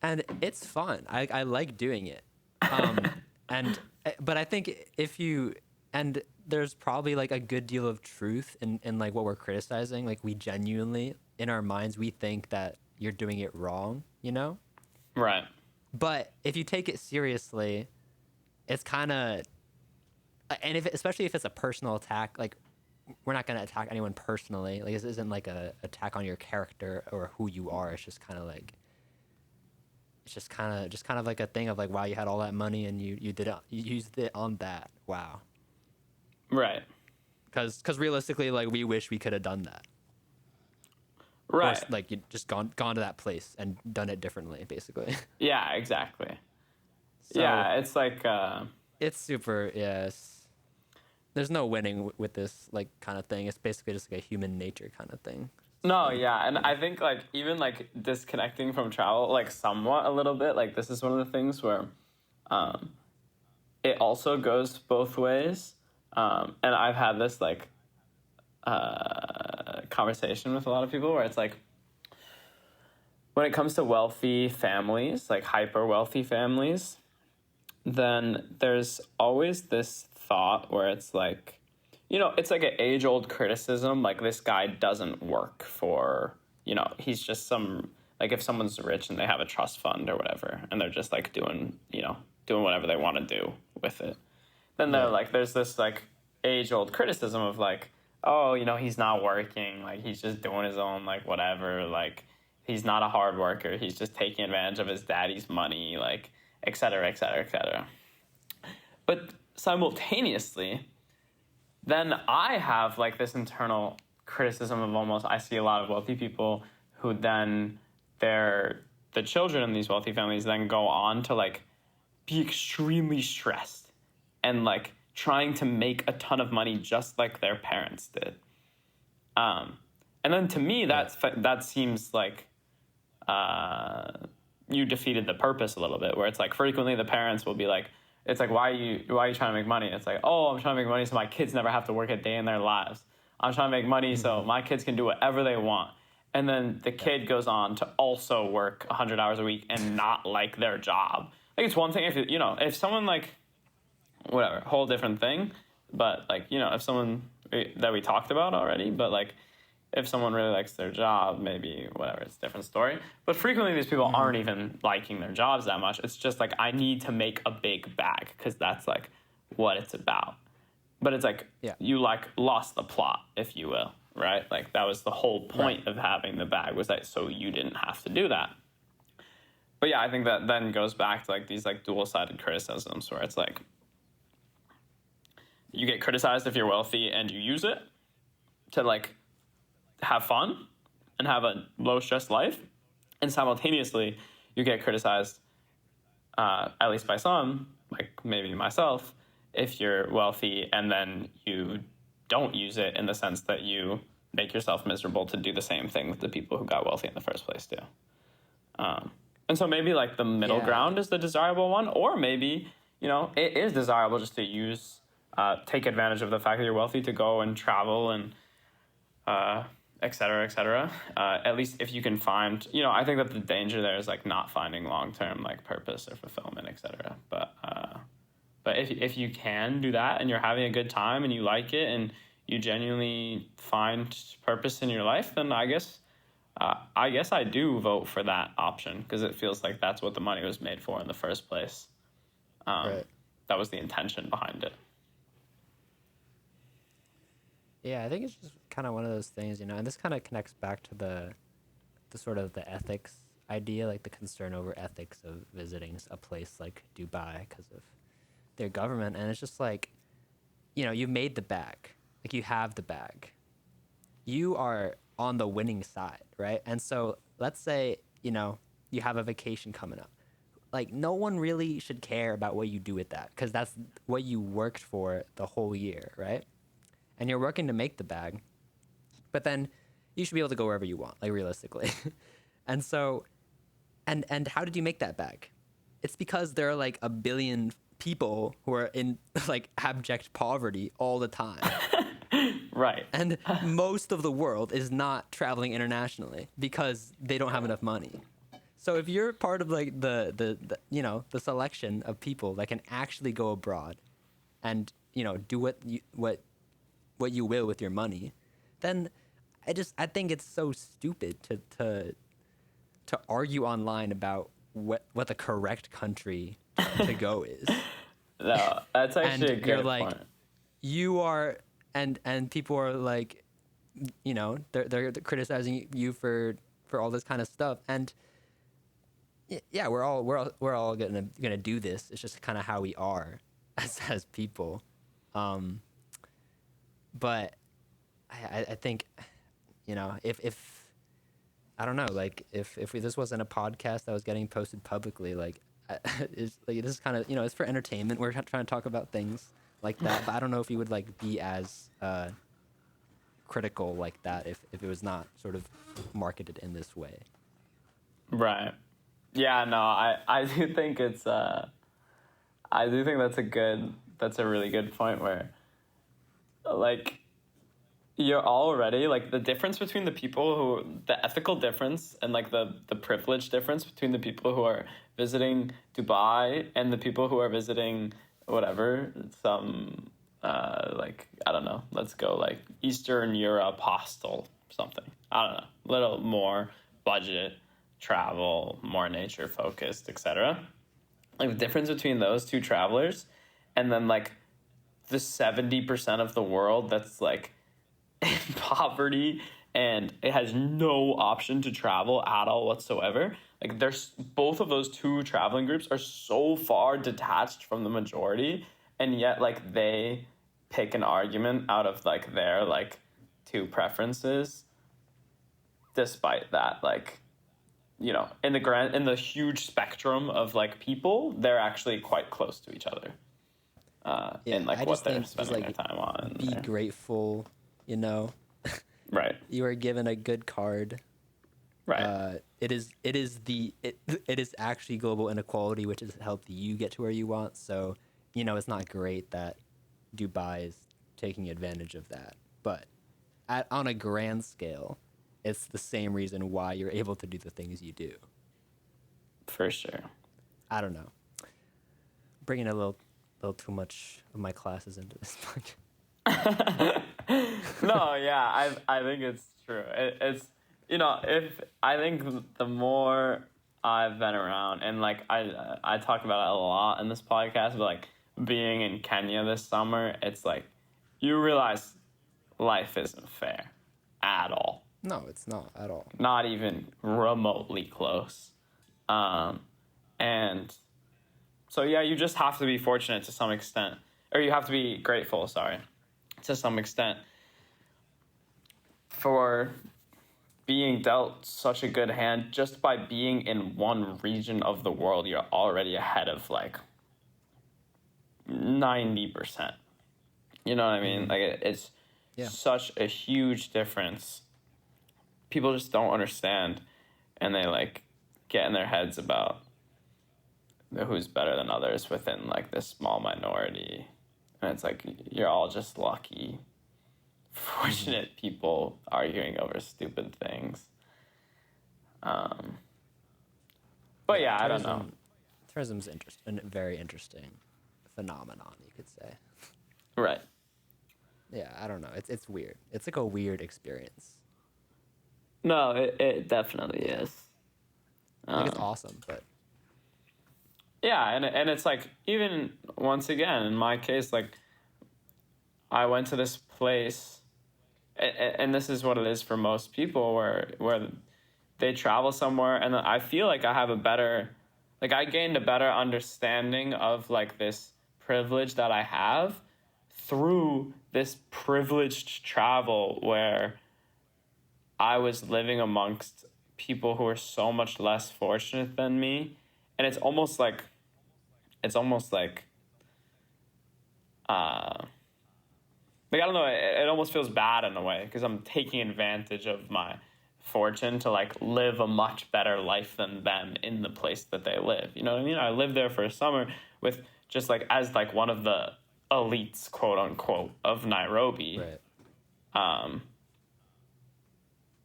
[SPEAKER 2] And it's fun. I like doing it. And but I think if you and there's probably like a good deal of truth in like what we're criticizing. Like we genuinely in our minds we think that you're doing it wrong,
[SPEAKER 1] Right.
[SPEAKER 2] But if you take it seriously, it's kind of and if especially if it's a personal attack, like we're not going to attack anyone personally. Like this isn't like a attack on your character or who you are. It's just kind of like just kind of like a thing of like, wow, you had all that money and you used it on that. Wow.
[SPEAKER 1] Right.
[SPEAKER 2] Because realistically, like we wish we could have done that.
[SPEAKER 1] Right.
[SPEAKER 2] Or like you just gone to that place and done it differently, basically.
[SPEAKER 1] Yeah. Exactly.
[SPEAKER 2] So
[SPEAKER 1] yeah. It's like.
[SPEAKER 2] it's super. Yes. There's no winning with this like kind of thing. It's basically just like a human nature kind of thing.
[SPEAKER 1] No, yeah, and I think like even like disconnecting from travel, like somewhat a little bit, like this is one of the things where, it also goes both ways, and I've had this like, conversation with a lot of people where it's like, when it comes to wealthy families, like hyper wealthy families, then there's always this thought where it's like, it's like an age old criticism. Like, this guy doesn't work for, he's just like if someone's rich and they have a trust fund or whatever, and they're just like doing whatever they want to do with it. Then they're
[SPEAKER 2] Right.
[SPEAKER 1] like, there's this like age old criticism of like, oh, he's not working. Like, he's just doing his own, like, whatever. Like, he's not a hard worker. He's just taking advantage of his daddy's money, like, et cetera, et cetera, et cetera. But simultaneously, then I have like this internal criticism of almost, I see a lot of wealthy people who then the children in these wealthy families then go on to like be extremely stressed and like trying to make a ton of money just like their parents did. And then to me, that seems like you defeated the purpose a little bit, where it's like frequently the parents will be like, it's like, why are you trying to make money? It's like, oh, I'm trying to make money so my kids never have to work a day in their lives. I'm trying to make money so my kids can do whatever they want. And then the kid goes on to also work 100 hours a week and not like their job. Like, it's one thing if, if someone like, whatever, whole different thing. But like, if someone that we talked about already, but like, if someone really likes their job, maybe whatever, it's a different story. But frequently these people aren't even liking their jobs that much. It's just like, I need to make a big bag because that's like what it's about. But it's like, you like lost the plot, if you will, right? Like that was the whole point of having the bag, was that so you didn't have to do that. But yeah, I think that then goes back to like these like dual-sided criticisms where it's like, you get criticized if you're wealthy and you use it to like have fun and have a low stress life, and simultaneously you get criticized, at least by some, like maybe myself, if you're wealthy and then you don't use it in the sense that you make yourself miserable to do the same thing that the people who got wealthy in the first place do. And so maybe like the middle ground is the desirable one, or maybe, it is desirable just to use, take advantage of the fact that you're wealthy to go and travel and, et cetera, et cetera. At least if you can find, I think that the danger there is like not finding long-term like purpose or fulfillment, et cetera. But if you can do that and you're having a good time and you like it and you genuinely find purpose in your life, then I guess I do vote for that option, because it feels like that's what the money was made for in the first place. Right. That was the intention behind it.
[SPEAKER 2] Yeah, I think it's just kind of one of those things, and this kind of connects back to the sort of the ethics idea, like the concern over ethics of visiting a place like Dubai because of their government. And it's just like, you've made the bag, like you have the bag. You are on the winning side, right? And so let's say, you have a vacation coming up. Like, no one really should care about what you do with that, because that's what you worked for the whole year, right? And you're working to make the bag, but then you should be able to go wherever you want, like realistically. And so, and how did you make that bag? It's because there are like a billion people who are in like abject poverty all the time.
[SPEAKER 1] Right.
[SPEAKER 2] And most of the world is not traveling internationally because they don't have enough money. So if you're part of like the selection of people that can actually go abroad and, do what you will with your money, then I think it's so stupid to argue online about what the correct country to go is.
[SPEAKER 1] No, that's actually a good point.
[SPEAKER 2] You are, and people are like, they're criticizing you for all this kind of stuff, and yeah, we're all gonna do this. It's just kind of how we are as people. But I think, if I don't know, like if this wasn't a podcast that was getting posted publicly, like this is kind of, it's for entertainment. We're trying to talk about things like that, but I don't know if you would like be as critical like that if it was not sort of marketed in this way.
[SPEAKER 1] Right. Yeah. No. I do think it's. I do think that's a really good point where, like, you're already like the difference between the ethical difference and like the privilege difference between the people who are visiting Dubai and the people who are visiting whatever, some like, I don't know, let's go like Eastern Europe hostel something. I don't know, a little more budget travel, more nature focused, etc. Like the difference between those two travelers and then like the 70% of the world that's like in poverty and it has no option to travel at all whatsoever. Like, there's both of those two traveling groups are so far detached from the majority, and yet like they pick an argument out of like their like two preferences, despite that, like, you know, in the huge spectrum of like people, they're actually quite close to each other.
[SPEAKER 2] Yeah,
[SPEAKER 1] In like
[SPEAKER 2] I
[SPEAKER 1] what
[SPEAKER 2] just
[SPEAKER 1] they're
[SPEAKER 2] think just
[SPEAKER 1] spending their
[SPEAKER 2] like
[SPEAKER 1] time on.
[SPEAKER 2] be grateful, you know.
[SPEAKER 1] Right.
[SPEAKER 2] You are given a good card.
[SPEAKER 1] Right.
[SPEAKER 2] It is actually global inequality, which has helped you get to where you want. So, you know, it's not great that Dubai is taking advantage of that. But on a grand scale, it's the same reason why you're able to do the things you do.
[SPEAKER 1] For sure.
[SPEAKER 2] I don't know. Bringing a little too much of my classes into this podcast.
[SPEAKER 1] No, yeah, I think it's true. It's, you know, if I think the more I've been around, and like I talk about it a lot in this podcast, but like being in Kenya this summer, it's like you realize life isn't fair at all.
[SPEAKER 2] No, it's not at all.
[SPEAKER 1] Not even remotely close. And so yeah, you just have to be fortunate to some extent, or you have to be grateful, sorry, to some extent, for being dealt such a good hand. Just by being in one region of the world, you're already ahead of like 90%. You know what I mean? Like it's
[SPEAKER 2] Yeah.
[SPEAKER 1] such a huge difference. People just don't understand, and they like get in their heads about who's better than others within like this small minority. And it's like you're all just lucky, fortunate people arguing over stupid things. But yeah, I don't know.
[SPEAKER 2] Tourism's a very interesting phenomenon, you could say.
[SPEAKER 1] Right.
[SPEAKER 2] Yeah, I don't know. It's weird. It's like a weird experience.
[SPEAKER 1] No, it definitely is.
[SPEAKER 2] Like it's awesome, but
[SPEAKER 1] Yeah, and it's like, even once again in my case, like I went to this place, and this is what it is for most people, where they travel somewhere, and I feel like I have a better, like I gained a better understanding of like this privilege that I have through this privileged travel, where I was living amongst people who are so much less fortunate than me. And it's almost like I don't know, it almost feels bad in a way, because I'm taking advantage of my fortune to like live a much better life than them in the place that they live. You know what I mean? I lived there for a summer with just like as like one of the elites, quote unquote, of Nairobi.
[SPEAKER 2] right.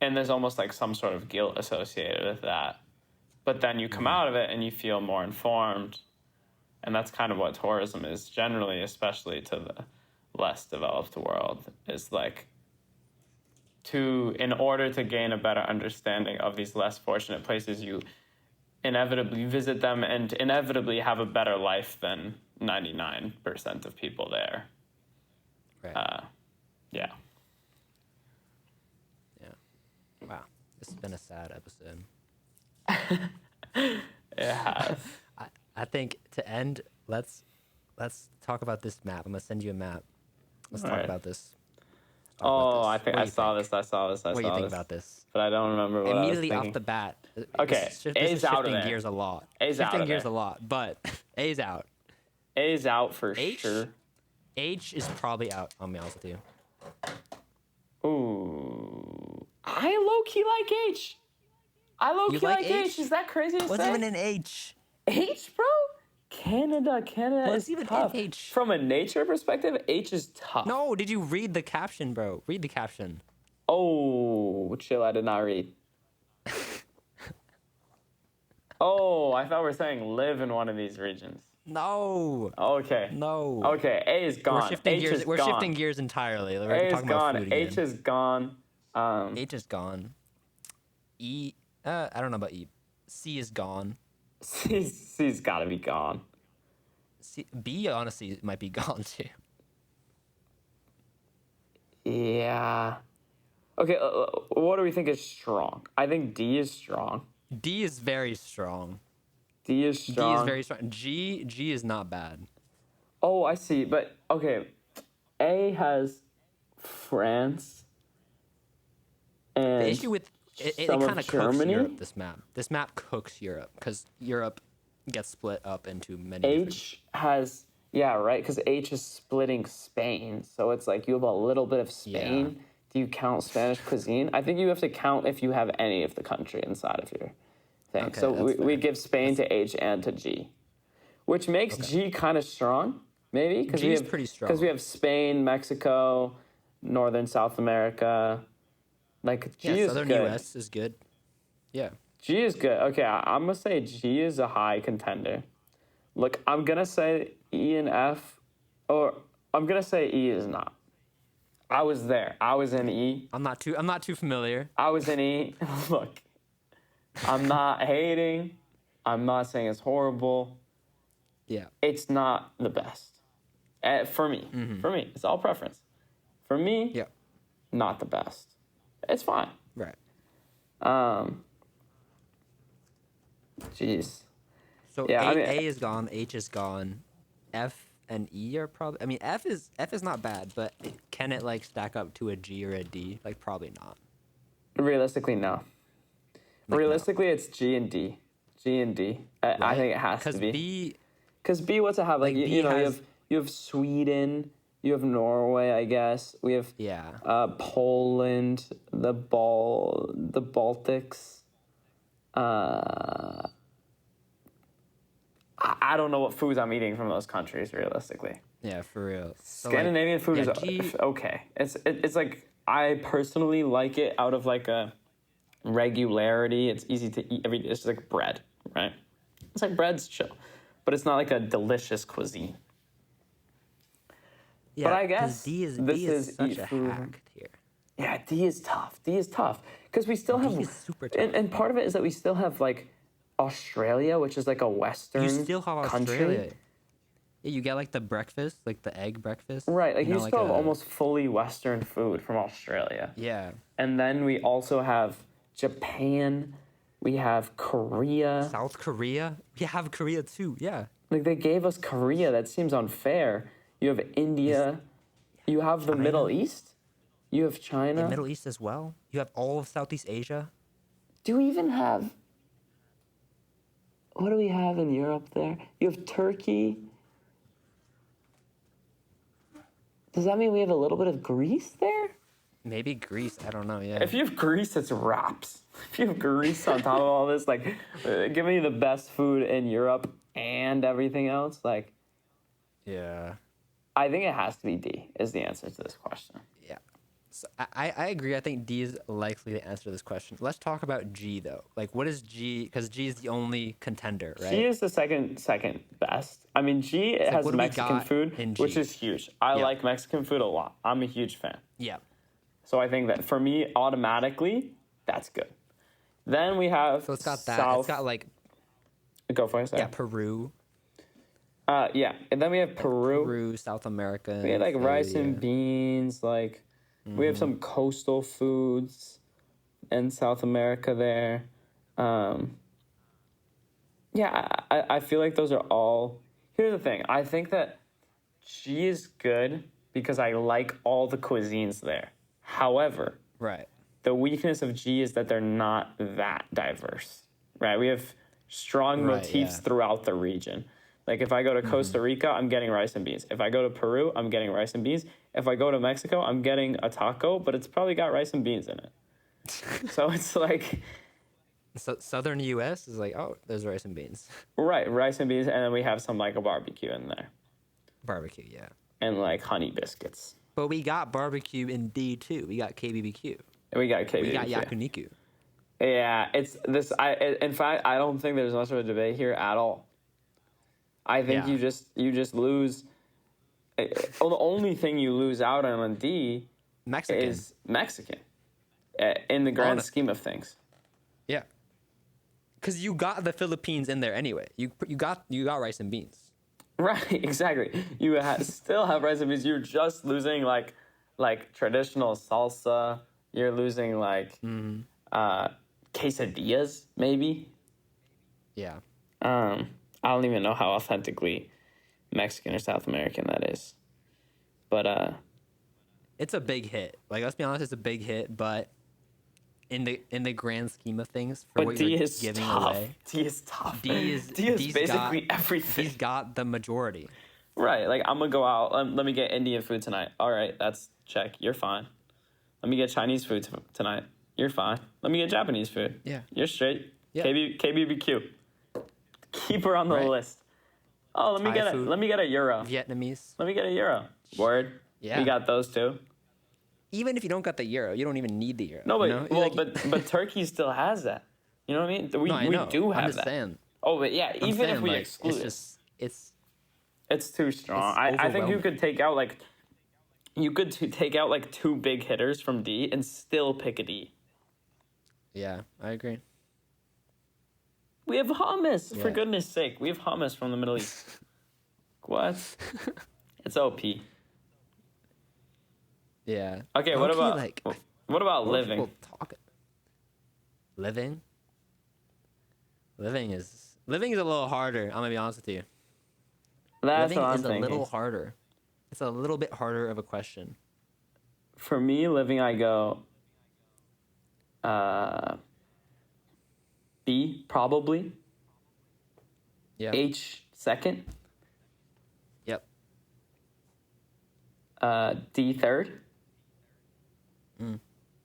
[SPEAKER 1] And there's almost like some sort of guilt associated with that. But then you come out of it and you feel more informed. And that's kind of what tourism is generally, especially to the less developed world, is like in order to gain a better understanding of these less fortunate places, you inevitably visit them and inevitably have a better life than 99% of people there.
[SPEAKER 2] Right.
[SPEAKER 1] Yeah.
[SPEAKER 2] Yeah. Wow. This has been a sad episode.
[SPEAKER 1] It has.
[SPEAKER 2] I think to end, let's talk about this map. I'm gonna send you a map. Let's talk
[SPEAKER 1] Alright.
[SPEAKER 2] about this.
[SPEAKER 1] Oh, I
[SPEAKER 2] What do
[SPEAKER 1] think I
[SPEAKER 2] you
[SPEAKER 1] saw
[SPEAKER 2] think?
[SPEAKER 1] this. I saw this.
[SPEAKER 2] What do you think about this?
[SPEAKER 1] But I don't remember what
[SPEAKER 2] Immediately
[SPEAKER 1] I was
[SPEAKER 2] off
[SPEAKER 1] thinking.
[SPEAKER 2] the bat.
[SPEAKER 1] Okay,
[SPEAKER 2] this
[SPEAKER 1] A's
[SPEAKER 2] is
[SPEAKER 1] out of
[SPEAKER 2] shifting
[SPEAKER 1] there.
[SPEAKER 2] gears a lot.
[SPEAKER 1] A's out
[SPEAKER 2] Shifting
[SPEAKER 1] of
[SPEAKER 2] gears
[SPEAKER 1] there.
[SPEAKER 2] a lot, but A's out.
[SPEAKER 1] A's out for
[SPEAKER 2] H?
[SPEAKER 1] sure.
[SPEAKER 2] H is probably out. I'll be honest with you.
[SPEAKER 1] Ooh, I low key like H. I low key
[SPEAKER 2] You like
[SPEAKER 1] like H?
[SPEAKER 2] H?
[SPEAKER 1] Is that crazy to
[SPEAKER 2] What's
[SPEAKER 1] say?
[SPEAKER 2] even an H?
[SPEAKER 1] H, bro? Canada
[SPEAKER 2] What's
[SPEAKER 1] is
[SPEAKER 2] even
[SPEAKER 1] tough.
[SPEAKER 2] H?
[SPEAKER 1] From a nature perspective, H is tough.
[SPEAKER 2] No, did you read the caption, bro? Read the caption.
[SPEAKER 1] Oh, chill. I did not read. Oh, I thought we were saying live in one of these regions.
[SPEAKER 2] No.
[SPEAKER 1] Okay.
[SPEAKER 2] No.
[SPEAKER 1] Okay, A is gone.
[SPEAKER 2] We're shifting
[SPEAKER 1] H
[SPEAKER 2] gears.
[SPEAKER 1] is
[SPEAKER 2] We're
[SPEAKER 1] gone.
[SPEAKER 2] shifting gears entirely. We're
[SPEAKER 1] A is
[SPEAKER 2] talking about
[SPEAKER 1] gone.
[SPEAKER 2] food again.
[SPEAKER 1] H is gone.
[SPEAKER 2] H is gone. E. I don't know about E. C is gone.
[SPEAKER 1] C's gotta be gone.
[SPEAKER 2] B honestly might be gone too.
[SPEAKER 1] Yeah. Okay, what do we think is strong? I think D is strong.
[SPEAKER 2] D is very strong.
[SPEAKER 1] D is strong.
[SPEAKER 2] D is very strong. G is not bad.
[SPEAKER 1] Oh, I see. But okay, A has France
[SPEAKER 2] The
[SPEAKER 1] and
[SPEAKER 2] issue with it
[SPEAKER 1] some of
[SPEAKER 2] kind of cooks Europe.
[SPEAKER 1] Germany.
[SPEAKER 2] This map cooks Europe because Europe gets split up into many different.
[SPEAKER 1] H has, yeah, right, because H is splitting Spain, so it's like you have a little bit of
[SPEAKER 2] Yeah.
[SPEAKER 1] Spain. Do you count Spanish cuisine? I think you have to count if you have any of the country inside of your thing.
[SPEAKER 2] Okay,
[SPEAKER 1] So
[SPEAKER 2] that's
[SPEAKER 1] we
[SPEAKER 2] fair.
[SPEAKER 1] give Spain to H and to G, which makes
[SPEAKER 2] Okay.
[SPEAKER 1] G kind of strong, maybe because
[SPEAKER 2] G is pretty
[SPEAKER 1] because we
[SPEAKER 2] strong.
[SPEAKER 1] have Spain, Mexico, Northern South America. Like G
[SPEAKER 2] Yeah,
[SPEAKER 1] is
[SPEAKER 2] Southern
[SPEAKER 1] good.
[SPEAKER 2] U.S. is good. Yeah.
[SPEAKER 1] G is good. Okay, I'm gonna say G is a high contender. Look, I'm gonna say E and F, or I'm gonna say E is not. I was there. I was in E.
[SPEAKER 2] I'm not too familiar.
[SPEAKER 1] I was in E. Look, I'm not hating. I'm not saying it's horrible.
[SPEAKER 2] Yeah.
[SPEAKER 1] It's not the best. For me. For me. It's all preference. For me,
[SPEAKER 2] Yeah.
[SPEAKER 1] not the best. It's fine.
[SPEAKER 2] Right.
[SPEAKER 1] Um, Jeez.
[SPEAKER 2] So
[SPEAKER 1] Yeah, I mean,
[SPEAKER 2] A is gone, H is gone, F and E are probably. I mean, F is not bad, but can it like stack up to a G or a D? Like probably not.
[SPEAKER 1] realistically, no.
[SPEAKER 2] Like, no.
[SPEAKER 1] Realistically, it's G and D. G and D. I
[SPEAKER 2] Right?
[SPEAKER 1] think it has to
[SPEAKER 2] Because
[SPEAKER 1] be.
[SPEAKER 2] B,
[SPEAKER 1] Because B, what's it have? Like,
[SPEAKER 2] Like, B
[SPEAKER 1] you know,
[SPEAKER 2] has-
[SPEAKER 1] you have Sweden, you have Norway, I guess. We have
[SPEAKER 2] yeah,
[SPEAKER 1] Poland, the Baltics. I don't know what foods I'm eating from those countries realistically.
[SPEAKER 2] yeah, for real. So, like,
[SPEAKER 1] Scandinavian food
[SPEAKER 2] yeah,
[SPEAKER 1] is
[SPEAKER 2] G,
[SPEAKER 1] okay. It's like I personally like it out of like a regularity. It's easy to eat every. It's like bread, right? It's like bread's chill, but it's not like a delicious cuisine.
[SPEAKER 2] yeah,
[SPEAKER 1] I
[SPEAKER 2] 'cause
[SPEAKER 1] guess
[SPEAKER 2] D is
[SPEAKER 1] this
[SPEAKER 2] D is
[SPEAKER 1] is
[SPEAKER 2] such
[SPEAKER 1] eat
[SPEAKER 2] a
[SPEAKER 1] food.
[SPEAKER 2] hack tier.
[SPEAKER 1] Yeah, D is tough. D is tough because we still have,
[SPEAKER 2] D is super tough.
[SPEAKER 1] and part of it is that we still have like Australia, which is like a Western
[SPEAKER 2] You still have
[SPEAKER 1] country.
[SPEAKER 2] Australia. Yeah, you get like the breakfast, like the egg breakfast.
[SPEAKER 1] Right, like you
[SPEAKER 2] know,
[SPEAKER 1] still have
[SPEAKER 2] a-
[SPEAKER 1] almost fully Western food from Australia.
[SPEAKER 2] Yeah,
[SPEAKER 1] And then we also have Japan, we have Korea.
[SPEAKER 2] South Korea. We have Korea too. Yeah.
[SPEAKER 1] Like they gave us Korea, that seems unfair. You have India, you have the Middle East, you have China.
[SPEAKER 2] The Middle East as well. You have all of Southeast Asia.
[SPEAKER 1] Do we even have, what do we have in Europe there? You have Turkey. Does that mean we have a little bit of Greece there?
[SPEAKER 2] Maybe Greece. I don't know. Yeah.
[SPEAKER 1] If you have Greece, it's wraps. If you have Greece on top of all this, like, give me the best food in Europe and everything else, like,
[SPEAKER 2] Yeah.
[SPEAKER 1] I think it has to be D, is the answer to this question.
[SPEAKER 2] Yeah. So I agree. I think D is likely to answer this question. Let's talk about G though. Like, what is G? Because G is the only contender, right?
[SPEAKER 1] G is the second best. I mean, G has
[SPEAKER 2] what do we
[SPEAKER 1] Mexican
[SPEAKER 2] got
[SPEAKER 1] food,
[SPEAKER 2] in
[SPEAKER 1] which
[SPEAKER 2] G?
[SPEAKER 1] is huge. I
[SPEAKER 2] Yeah.
[SPEAKER 1] like Mexican food a lot. I'm a huge fan.
[SPEAKER 2] Yeah.
[SPEAKER 1] So I think that for me, automatically, that's good. Then we have
[SPEAKER 2] So it's got that.
[SPEAKER 1] South.
[SPEAKER 2] It's got like
[SPEAKER 1] Go for it. Sorry.
[SPEAKER 2] yeah, Peru,
[SPEAKER 1] Yeah, and then we have Peru.
[SPEAKER 2] South America.
[SPEAKER 1] We had like rice
[SPEAKER 2] Australia.
[SPEAKER 1] and beans. Like we have some coastal foods in South America there. Yeah, I feel like those are all. Here's the thing. I think that G is good because I like all the cuisines there. However,
[SPEAKER 2] Right.
[SPEAKER 1] the weakness of G is that they're not that diverse, right? We have strong
[SPEAKER 2] Right,
[SPEAKER 1] motifs
[SPEAKER 2] yeah.
[SPEAKER 1] throughout the region. Like if I go to Costa Rica, I'm getting rice and beans. If I go to Peru, I'm getting rice and beans. If I go to Mexico, I'm getting a taco, but it's probably got rice and beans in it. So it's like,
[SPEAKER 2] So southern U.S. is like, oh, there's rice and beans,
[SPEAKER 1] right, rice and beans, and then we have some like a barbecue in there
[SPEAKER 2] barbecue. Yeah.
[SPEAKER 1] and like honey biscuits.
[SPEAKER 2] But we got barbecue in D too. We got KBBQ.
[SPEAKER 1] And we got KBBQ.
[SPEAKER 2] We got yakuniku.
[SPEAKER 1] Yeah, it's this. In fact, I don't think there's much of a debate here at all. I think
[SPEAKER 2] Yeah.
[SPEAKER 1] you just lose. The only thing you lose out on D
[SPEAKER 2] Mexican.
[SPEAKER 1] is Mexican, in the grand
[SPEAKER 2] Honest-
[SPEAKER 1] scheme of things.
[SPEAKER 2] Yeah. Cause you got the Philippines in there anyway. You got rice and beans.
[SPEAKER 1] Right, exactly. You still have rice and beans. You're just losing like traditional salsa. You're losing like quesadillas, maybe.
[SPEAKER 2] Yeah.
[SPEAKER 1] I don't even know how authentically Mexican or South American, that is. But
[SPEAKER 2] It's a big hit. Like, let's be honest, it's a big hit, but in the grand scheme of things, for
[SPEAKER 1] but
[SPEAKER 2] what
[SPEAKER 1] D
[SPEAKER 2] you're
[SPEAKER 1] is
[SPEAKER 2] giving
[SPEAKER 1] tough.
[SPEAKER 2] away,
[SPEAKER 1] D is tough.
[SPEAKER 2] D is
[SPEAKER 1] D is
[SPEAKER 2] D's
[SPEAKER 1] basically
[SPEAKER 2] got,
[SPEAKER 1] everything.
[SPEAKER 2] D's got the majority.
[SPEAKER 1] Right, like I'm gonna go out. Let me get Indian food tonight. All right, that's check. You're fine. Let me get Chinese food tonight. You're fine. Let me get Japanese food.
[SPEAKER 2] Yeah.
[SPEAKER 1] You're straight.
[SPEAKER 2] Yeah.
[SPEAKER 1] KBBQ. Keep her on the
[SPEAKER 2] Right.
[SPEAKER 1] list. Oh, let me
[SPEAKER 2] Thai
[SPEAKER 1] get
[SPEAKER 2] food.
[SPEAKER 1] let me get a euro.
[SPEAKER 2] Vietnamese.
[SPEAKER 1] Let me get a euro. Word.
[SPEAKER 2] Yeah.
[SPEAKER 1] We got those too.
[SPEAKER 2] Even if you don't got the euro, you don't even need the euro.
[SPEAKER 1] No, but
[SPEAKER 2] you know?
[SPEAKER 1] well,
[SPEAKER 2] Like,
[SPEAKER 1] but Turkey still has that. You know what I mean? We
[SPEAKER 2] no, I know.
[SPEAKER 1] do have
[SPEAKER 2] I'm just
[SPEAKER 1] that.
[SPEAKER 2] saying.
[SPEAKER 1] Oh, but yeah,
[SPEAKER 2] I'm
[SPEAKER 1] even if
[SPEAKER 2] saying,
[SPEAKER 1] we
[SPEAKER 2] like,
[SPEAKER 1] exclude
[SPEAKER 2] it's
[SPEAKER 1] it,
[SPEAKER 2] just
[SPEAKER 1] it's too strong.
[SPEAKER 2] it's
[SPEAKER 1] I think you
[SPEAKER 2] overwhelming.
[SPEAKER 1] could take out like take out like two big hitters from D and still pick a D.
[SPEAKER 2] yeah, I agree.
[SPEAKER 1] We have hummus, for
[SPEAKER 2] Yeah.
[SPEAKER 1] goodness sake. We have hummus from the Middle East. What? It's OP.
[SPEAKER 2] Yeah.
[SPEAKER 1] Okay, what
[SPEAKER 2] Low-key,
[SPEAKER 1] about
[SPEAKER 2] like,
[SPEAKER 1] what about
[SPEAKER 2] what are
[SPEAKER 1] living?
[SPEAKER 2] people talking? Living? Living is a little harder. I'm gonna be honest with you.
[SPEAKER 1] That's
[SPEAKER 2] Living
[SPEAKER 1] what I'm
[SPEAKER 2] is a
[SPEAKER 1] thinking.
[SPEAKER 2] little harder. It's a little bit harder of a question.
[SPEAKER 1] For me, living, I go B probably.
[SPEAKER 2] Yeah.
[SPEAKER 1] H second.
[SPEAKER 2] Yep.
[SPEAKER 1] D third.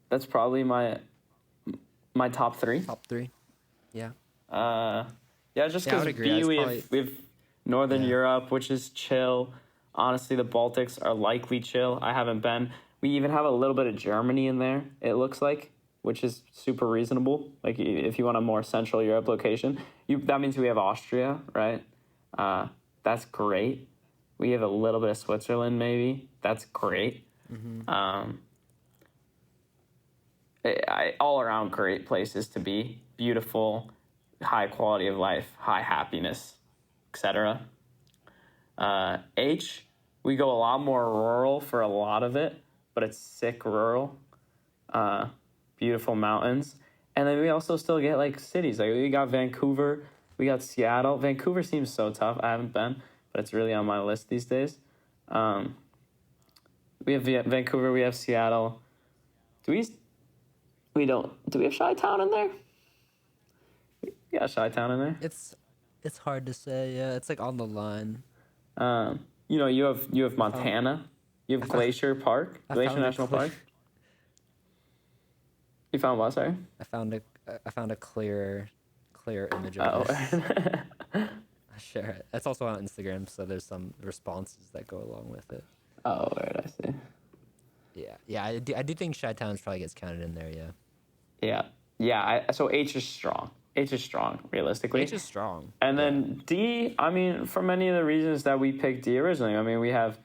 [SPEAKER 1] That's probably my top three.
[SPEAKER 2] Top 3. Yeah.
[SPEAKER 1] Yeah, just
[SPEAKER 2] Yeah, I
[SPEAKER 1] because
[SPEAKER 2] would agree.
[SPEAKER 1] B
[SPEAKER 2] That's
[SPEAKER 1] we
[SPEAKER 2] probably-
[SPEAKER 1] have Northern
[SPEAKER 2] Yeah.
[SPEAKER 1] Europe, which is chill. Honestly, the Baltics are likely chill. I haven't been. We even have a little bit of Germany in there. It looks like, which is super reasonable. Like if you want a more Central Europe location, that means we have Austria, right? That's great. We have a little bit of Switzerland, maybe. That's great. All around great places to be. Beautiful, high quality of life, high happiness, etc. H, we go a lot more rural for a lot of it, but it's sick rural. Beautiful mountains. And then we also still get like cities. Like we got Vancouver, we got Seattle. Vancouver seems so tough. I haven't been, but it's really on my list these days. We have Vancouver, we have Seattle. Do we have Chi-Town in there? We got Chi-Town in there.
[SPEAKER 2] It's hard to say. Yeah, it's like on the line.
[SPEAKER 1] You have Montana. You have Glacier Park, Glacier
[SPEAKER 2] found a
[SPEAKER 1] National
[SPEAKER 2] clear-
[SPEAKER 1] Park. You found what? Sorry.
[SPEAKER 2] I found a clearer image
[SPEAKER 1] Oh.
[SPEAKER 2] of this. I'll share it. It's also on Instagram, so there's some responses that go along with it.
[SPEAKER 1] Oh, right. I see.
[SPEAKER 2] Yeah. I do think Chi-Town probably gets counted in there. Yeah.
[SPEAKER 1] Yeah. So H is strong. H is strong, realistically.
[SPEAKER 2] H is strong.
[SPEAKER 1] And then D, I mean, for many of the reasons that we picked D originally. I mean, we have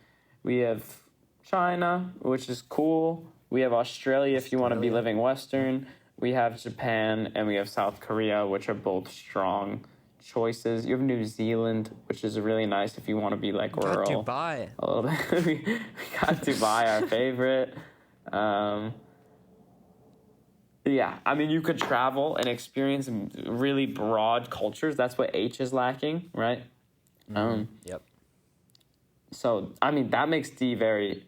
[SPEAKER 1] China, which is cool. We have Australia if you want to be living Western. We have Japan and we have South Korea, which are both strong choices. You have New Zealand, which is really nice if you want to be like rural.
[SPEAKER 2] Dubai.
[SPEAKER 1] A little bit. We got Dubai, our favorite. Yeah, I mean, you could travel and experience really broad cultures. That's what H is lacking, right?
[SPEAKER 2] Yep.
[SPEAKER 1] So, I mean, that makes D very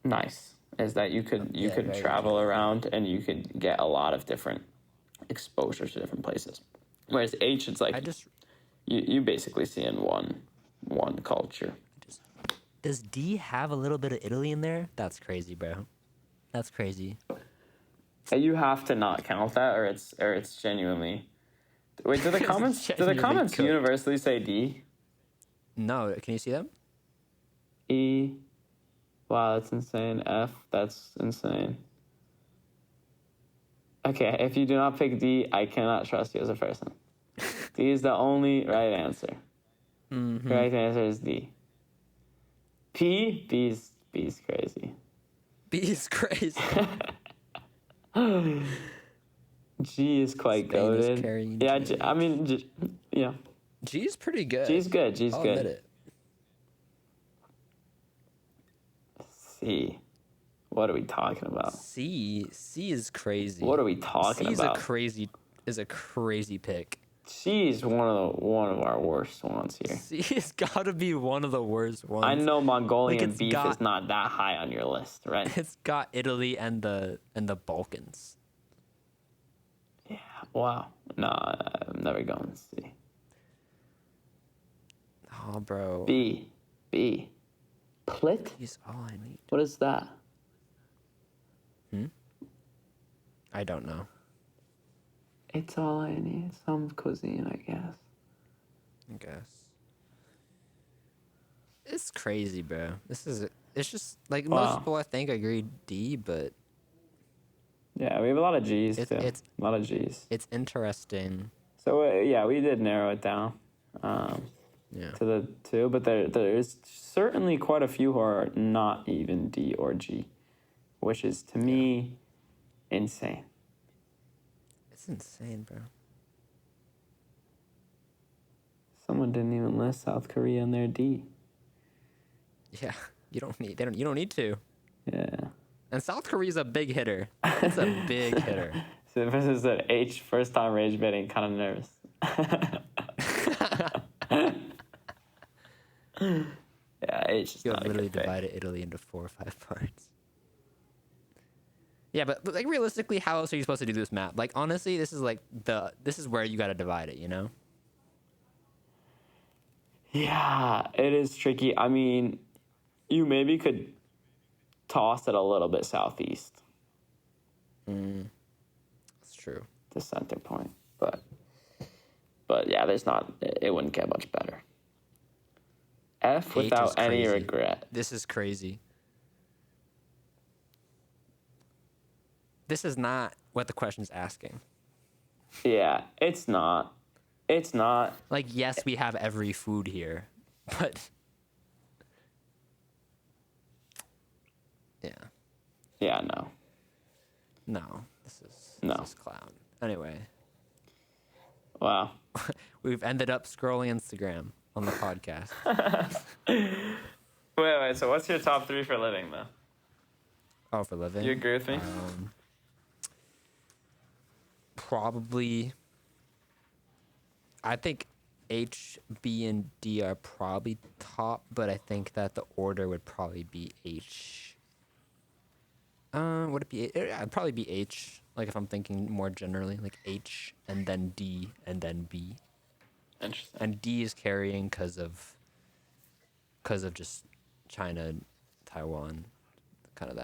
[SPEAKER 1] nice. Is that you could
[SPEAKER 2] very
[SPEAKER 1] travel around and you could get a lot of different exposures to different places. Whereas H, it's like you basically see in one culture.
[SPEAKER 2] Does D have a little bit of Italy in there? That's crazy, bro. That's crazy.
[SPEAKER 1] You have to not count that, or it's genuinely. Wait, do the comments
[SPEAKER 2] genuinely cooked.
[SPEAKER 1] universally say D?
[SPEAKER 2] No, can you see them?
[SPEAKER 1] E. Wow, that's insane. F. That's insane. Okay, if you do not pick D, I cannot trust you as a person. D is the only right answer.
[SPEAKER 2] Mm-hmm.
[SPEAKER 1] The right answer is D. P. B's crazy.
[SPEAKER 2] B is crazy.
[SPEAKER 1] G is quite
[SPEAKER 2] Spain is
[SPEAKER 1] goated.
[SPEAKER 2] carrying
[SPEAKER 1] Yeah,
[SPEAKER 2] G.
[SPEAKER 1] I mean, yeah.
[SPEAKER 2] G is pretty good.
[SPEAKER 1] G's good. G's
[SPEAKER 2] I'll
[SPEAKER 1] good.
[SPEAKER 2] admit it.
[SPEAKER 1] C. What are we talking about?
[SPEAKER 2] C is crazy.
[SPEAKER 1] What are we talking
[SPEAKER 2] C is
[SPEAKER 1] about?
[SPEAKER 2] a crazy pick.
[SPEAKER 1] She's one of our worst ones here.
[SPEAKER 2] It's got to be one of the worst ones.
[SPEAKER 1] I know Mongolian
[SPEAKER 2] it's
[SPEAKER 1] beef
[SPEAKER 2] got-
[SPEAKER 1] is not that high on your list, right?
[SPEAKER 2] It's got Italy and the Balkans.
[SPEAKER 1] Yeah. Wow. No, I'm never going to see.
[SPEAKER 2] Oh, bro.
[SPEAKER 1] B. Plit?
[SPEAKER 2] He's all I need.
[SPEAKER 1] What is that?
[SPEAKER 2] I don't know.
[SPEAKER 1] It's all I need. Some cuisine, I guess.
[SPEAKER 2] I guess. It's crazy, bro. It's just like
[SPEAKER 1] Wow.
[SPEAKER 2] most people I think agree D, but
[SPEAKER 1] Yeah, we have a lot of G's too.
[SPEAKER 2] it's
[SPEAKER 1] a lot of G's.
[SPEAKER 2] it's interesting.
[SPEAKER 1] So yeah, we did narrow it down
[SPEAKER 2] Yeah.
[SPEAKER 1] to the two, but there's certainly quite a few who are not even D or G, which is to me insane.
[SPEAKER 2] It's insane, bro.
[SPEAKER 1] Someone didn't even list South Korea in their D.
[SPEAKER 2] Yeah. You don't need to.
[SPEAKER 1] Yeah.
[SPEAKER 2] And South Korea's a big hitter. It's a big hitter.
[SPEAKER 1] So this is an H first time rage baiting, kind of nervous. Yeah, H is
[SPEAKER 2] You
[SPEAKER 1] not
[SPEAKER 2] have
[SPEAKER 1] a
[SPEAKER 2] literally
[SPEAKER 1] good pick.
[SPEAKER 2] divided Italy into 4 or 5 parts. Yeah, but like realistically, how else are you supposed to do this map? Like honestly, this is where you gotta divide it, you know?
[SPEAKER 1] Yeah, it is tricky. I mean, you maybe could toss it a little bit southeast
[SPEAKER 2] That's true.
[SPEAKER 1] to center point, but yeah, it wouldn't get much better. F
[SPEAKER 2] H
[SPEAKER 1] without
[SPEAKER 2] is
[SPEAKER 1] any
[SPEAKER 2] crazy.
[SPEAKER 1] regret.
[SPEAKER 2] This is crazy. This is not what the question's asking.
[SPEAKER 1] Yeah, it's not. It's not.
[SPEAKER 2] Like, yes, we have every food here, but yeah,
[SPEAKER 1] Yeah, no.
[SPEAKER 2] no, this is clown. Anyway,
[SPEAKER 1] Wow.
[SPEAKER 2] we've ended up scrolling Instagram on the podcast.
[SPEAKER 1] Wait. So what's your top 3 for living, though?
[SPEAKER 2] Oh, for living?
[SPEAKER 1] You agree with me?
[SPEAKER 2] Probably. I think H, B, and D are probably top, but I think that the order would probably be H. Would it be? It'd probably be H. Like if I'm thinking more generally, like H and then D and then B.
[SPEAKER 1] Interesting.
[SPEAKER 2] And D is carrying because of just China, Taiwan, kind of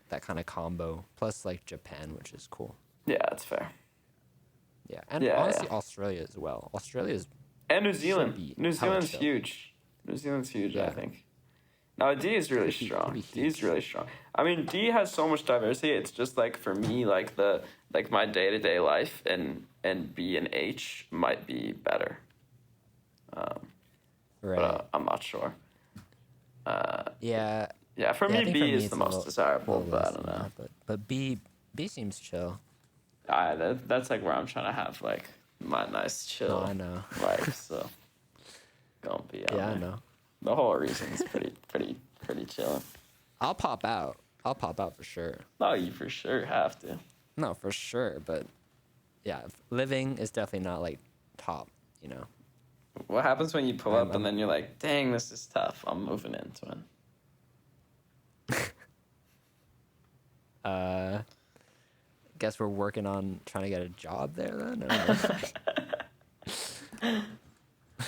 [SPEAKER 2] that kind of combo. Plus like Japan, which is cool.
[SPEAKER 1] Yeah, that's fair.
[SPEAKER 2] Yeah, and
[SPEAKER 1] Yeah,
[SPEAKER 2] honestly,
[SPEAKER 1] yeah.
[SPEAKER 2] Australia as well. Australia's
[SPEAKER 1] And New Zealand.
[SPEAKER 2] be
[SPEAKER 1] New
[SPEAKER 2] hella
[SPEAKER 1] Zealand's
[SPEAKER 2] chill.
[SPEAKER 1] huge. New Zealand's huge, I
[SPEAKER 2] Yeah.
[SPEAKER 1] think. No, D is really
[SPEAKER 2] Could be
[SPEAKER 1] strong.
[SPEAKER 2] huge.
[SPEAKER 1] D is really strong. I mean, D has so much diversity. It's just like for me, like my day to day life, and B and H might be better.
[SPEAKER 2] right.
[SPEAKER 1] But I'm not sure.
[SPEAKER 2] Yeah.
[SPEAKER 1] Yeah, for
[SPEAKER 2] Yeah, I
[SPEAKER 1] me,
[SPEAKER 2] think
[SPEAKER 1] B
[SPEAKER 2] for me
[SPEAKER 1] is
[SPEAKER 2] it's
[SPEAKER 1] the
[SPEAKER 2] a
[SPEAKER 1] most
[SPEAKER 2] little-
[SPEAKER 1] desirable,
[SPEAKER 2] little
[SPEAKER 1] but I
[SPEAKER 2] less
[SPEAKER 1] don't
[SPEAKER 2] than
[SPEAKER 1] know.
[SPEAKER 2] that, but B seems chill.
[SPEAKER 1] That's like where I'm trying to have like my nice chill
[SPEAKER 2] No, I know.
[SPEAKER 1] life. So gonna be on
[SPEAKER 2] Yeah, I
[SPEAKER 1] there.
[SPEAKER 2] know.
[SPEAKER 1] The whole region's pretty chill.
[SPEAKER 2] I'll pop out for sure.
[SPEAKER 1] No, you for sure have to.
[SPEAKER 2] No, for sure. But yeah, living is definitely not like top. You know.
[SPEAKER 1] What happens when you pull up
[SPEAKER 2] I'm-
[SPEAKER 1] and then you're like, dang, this is tough. I'm moving into it.
[SPEAKER 2] Guess we're working on trying to get a job there then. I don't know.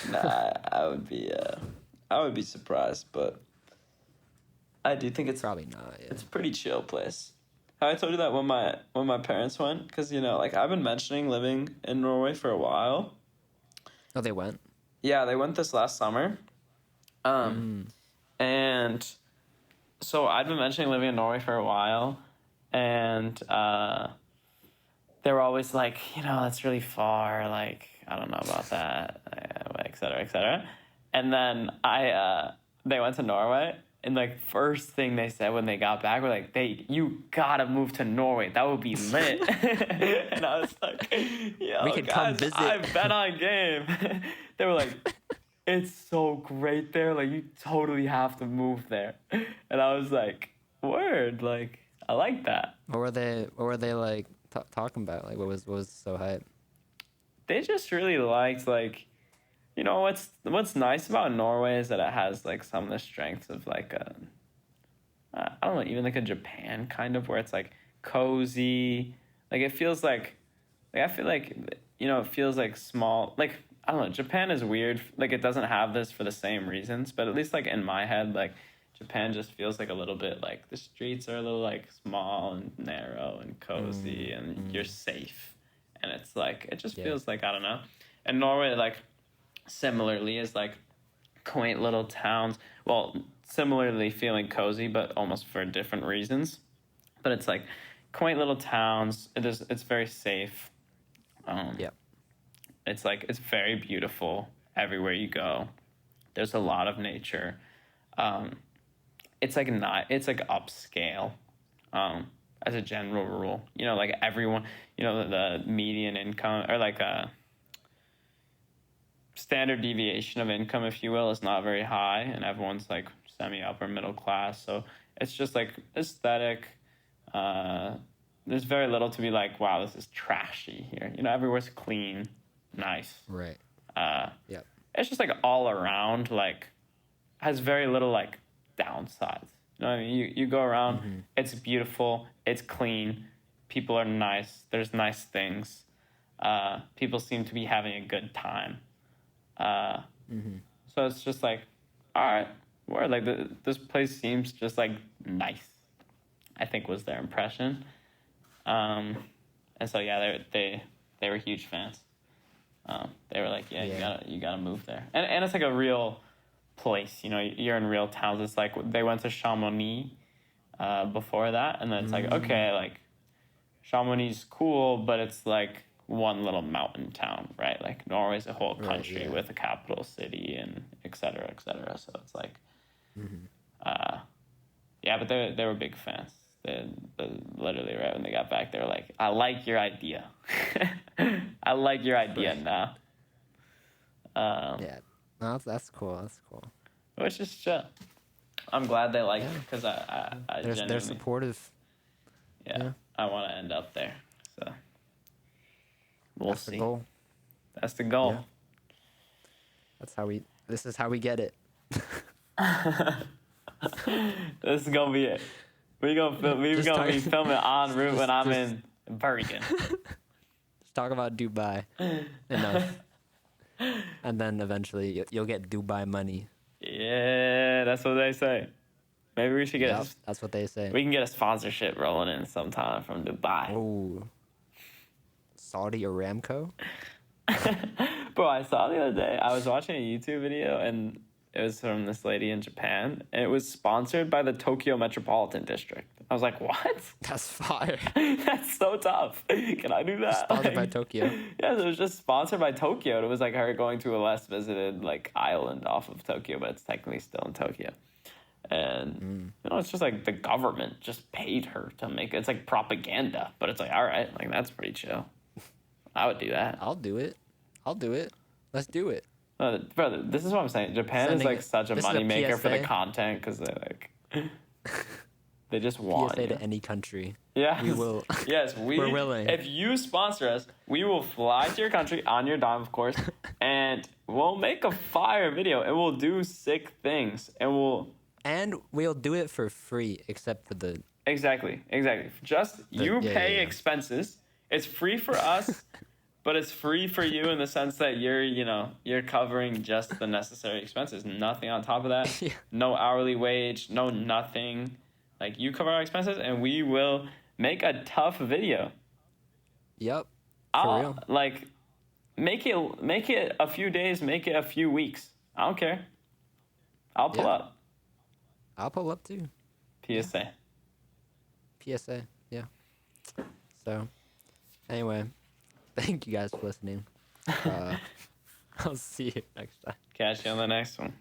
[SPEAKER 1] Nah, I would be surprised, but I do think it's
[SPEAKER 2] Probably not. Yeah.
[SPEAKER 1] it's a pretty chill place. Have I told you that when my parents went? Because like I've been mentioning living in Norway for a while.
[SPEAKER 2] Oh, they went.
[SPEAKER 1] Yeah, they went this last summer. And so I'd been mentioning living in Norway for a while, and they were always like, that's really far. Like, I don't know about that, et cetera, et cetera. And then they went to Norway, and like first thing they said when they got back were like, you gotta move to Norway. That would be lit. And I was like, yo,
[SPEAKER 2] We can come
[SPEAKER 1] guys,
[SPEAKER 2] visit."
[SPEAKER 1] I bet on game. They were like, it's so great there. Like, you totally have to move there. And I was like, word. Like, I like that.
[SPEAKER 2] What were they like talking about? Like what was so hype?
[SPEAKER 1] they just really liked like, what's nice about Norway is that it has like some of the strengths of like a, I don't know, even like a Japan kind of, where it's like cozy, like it feels like I feel like, it feels like small, like I don't know, Japan is weird, like it doesn't have this for the same reasons, but at least like in my head, like Japan just feels like a little bit like the streets are a little like small and narrow and cozy and you're safe, and it's like it just
[SPEAKER 2] Yeah.
[SPEAKER 1] feels like, I don't know. And Norway, like, similarly is like quaint little towns, well, similarly feeling cozy but almost for different reasons, but it's like quaint little towns. It's very safe. um
[SPEAKER 2] Yep.
[SPEAKER 1] it's like it's very beautiful everywhere you go. There's a lot of nature. um it's like not, it's like upscale, as a general rule, like everyone, the median income, or like a standard deviation of income, if you will, is not very high, and everyone's like semi upper middle class. So it's just like aesthetic. Uh, there's very little to be like, wow, this is trashy here. Everywhere's clean, nice.
[SPEAKER 2] Right.
[SPEAKER 1] Uh,
[SPEAKER 2] Yep.
[SPEAKER 1] it's just like all around, like, has very little like downsides. I mean, you go around, it's beautiful, it's clean, people are nice, there's nice things. People seem to be having a good time. Uh, so it's just like, all right, where like this place seems just like nice, I think was their impression. And so yeah, they were huge fans. They were like, yeah,
[SPEAKER 2] Yeah.
[SPEAKER 1] you gotta move there, and it's like a real place. You're in real towns. It's like they went to Chamonix before that, and then it's like, okay, like Chamonix is cool, but it's like one little mountain town, right? Like Norway's a whole
[SPEAKER 2] Right,
[SPEAKER 1] country
[SPEAKER 2] yeah.
[SPEAKER 1] with a capital city and et cetera, et cetera. So it's like, yeah, but they were big fans. They literally right when they got back, they were like, "I like your idea. I like your idea
[SPEAKER 2] Right.
[SPEAKER 1] now."
[SPEAKER 2] Yeah. No, that's cool. That's cool.
[SPEAKER 1] Which is chill. I'm glad they like
[SPEAKER 2] Yeah.
[SPEAKER 1] it because I
[SPEAKER 2] They're
[SPEAKER 1] genuinely,
[SPEAKER 2] supportive.
[SPEAKER 1] yeah,
[SPEAKER 2] Yeah.
[SPEAKER 1] I want to end up there. So we'll
[SPEAKER 2] That's
[SPEAKER 1] see.
[SPEAKER 2] the goal.
[SPEAKER 1] That's the goal.
[SPEAKER 2] Yeah. This is how we get it.
[SPEAKER 1] This is gonna be it. We're
[SPEAKER 2] Just
[SPEAKER 1] gonna be
[SPEAKER 2] talk-
[SPEAKER 1] filming en route when I'm
[SPEAKER 2] just-
[SPEAKER 1] in Bergen.
[SPEAKER 2] Just talk about Dubai. Enough. And then eventually you'll get Dubai money.
[SPEAKER 1] Yeah, that's what they say. Maybe we should get
[SPEAKER 2] Yep, that's what they say.
[SPEAKER 1] we can get a sponsorship rolling in sometime from Dubai.
[SPEAKER 2] Oh. Saudi Aramco?
[SPEAKER 1] Bro, I saw the other day, I was watching a YouTube video and it was from this lady in Japan, and it was sponsored by the Tokyo Metropolitan District. I was like, what?
[SPEAKER 2] That's fire.
[SPEAKER 1] That's so tough. Can I do that?
[SPEAKER 2] Sponsored by
[SPEAKER 1] Like,
[SPEAKER 2] Tokyo.
[SPEAKER 1] Yeah, it was just sponsored by Tokyo. And it was like her going to a less visited like island off of Tokyo, but it's technically still in Tokyo. And it's just like the government just paid her to make it. It's like propaganda, but it's like, all right, like that's pretty chill. I would do that.
[SPEAKER 2] I'll do it. Let's do it.
[SPEAKER 1] Brother, this is what I'm saying. Japan is
[SPEAKER 2] Sending
[SPEAKER 1] like
[SPEAKER 2] it-
[SPEAKER 1] such a
[SPEAKER 2] this is a
[SPEAKER 1] moneymaker for the
[SPEAKER 2] PSA.
[SPEAKER 1] content because they like they just want
[SPEAKER 2] PSA
[SPEAKER 1] you.
[SPEAKER 2] to any country.
[SPEAKER 1] Yes.
[SPEAKER 2] We will.
[SPEAKER 1] Yes,
[SPEAKER 2] We're willing.
[SPEAKER 1] If you sponsor us, we will fly to your country on your dime, of course, and we'll make a fire video and we'll do sick things and
[SPEAKER 2] And we'll do it for free, except for the.
[SPEAKER 1] exactly. Just you
[SPEAKER 2] yeah,
[SPEAKER 1] pay
[SPEAKER 2] yeah.
[SPEAKER 1] expenses. It's free for us, but it's free for you in the sense that you're covering just the necessary expenses. Nothing on top of that.
[SPEAKER 2] Yeah.
[SPEAKER 1] No hourly wage. No nothing. Like you cover our expenses, and we will make a tough video.
[SPEAKER 2] Yep. For
[SPEAKER 1] I'll,
[SPEAKER 2] real.
[SPEAKER 1] Like, make it a few days, make it a few weeks. I don't care. I'll pull
[SPEAKER 2] Yeah.
[SPEAKER 1] up.
[SPEAKER 2] I'll pull up too.
[SPEAKER 1] PSA.
[SPEAKER 2] PSA. Yeah. So, anyway, thank you guys for listening. I'll see you next time.
[SPEAKER 1] Catch you on the next one.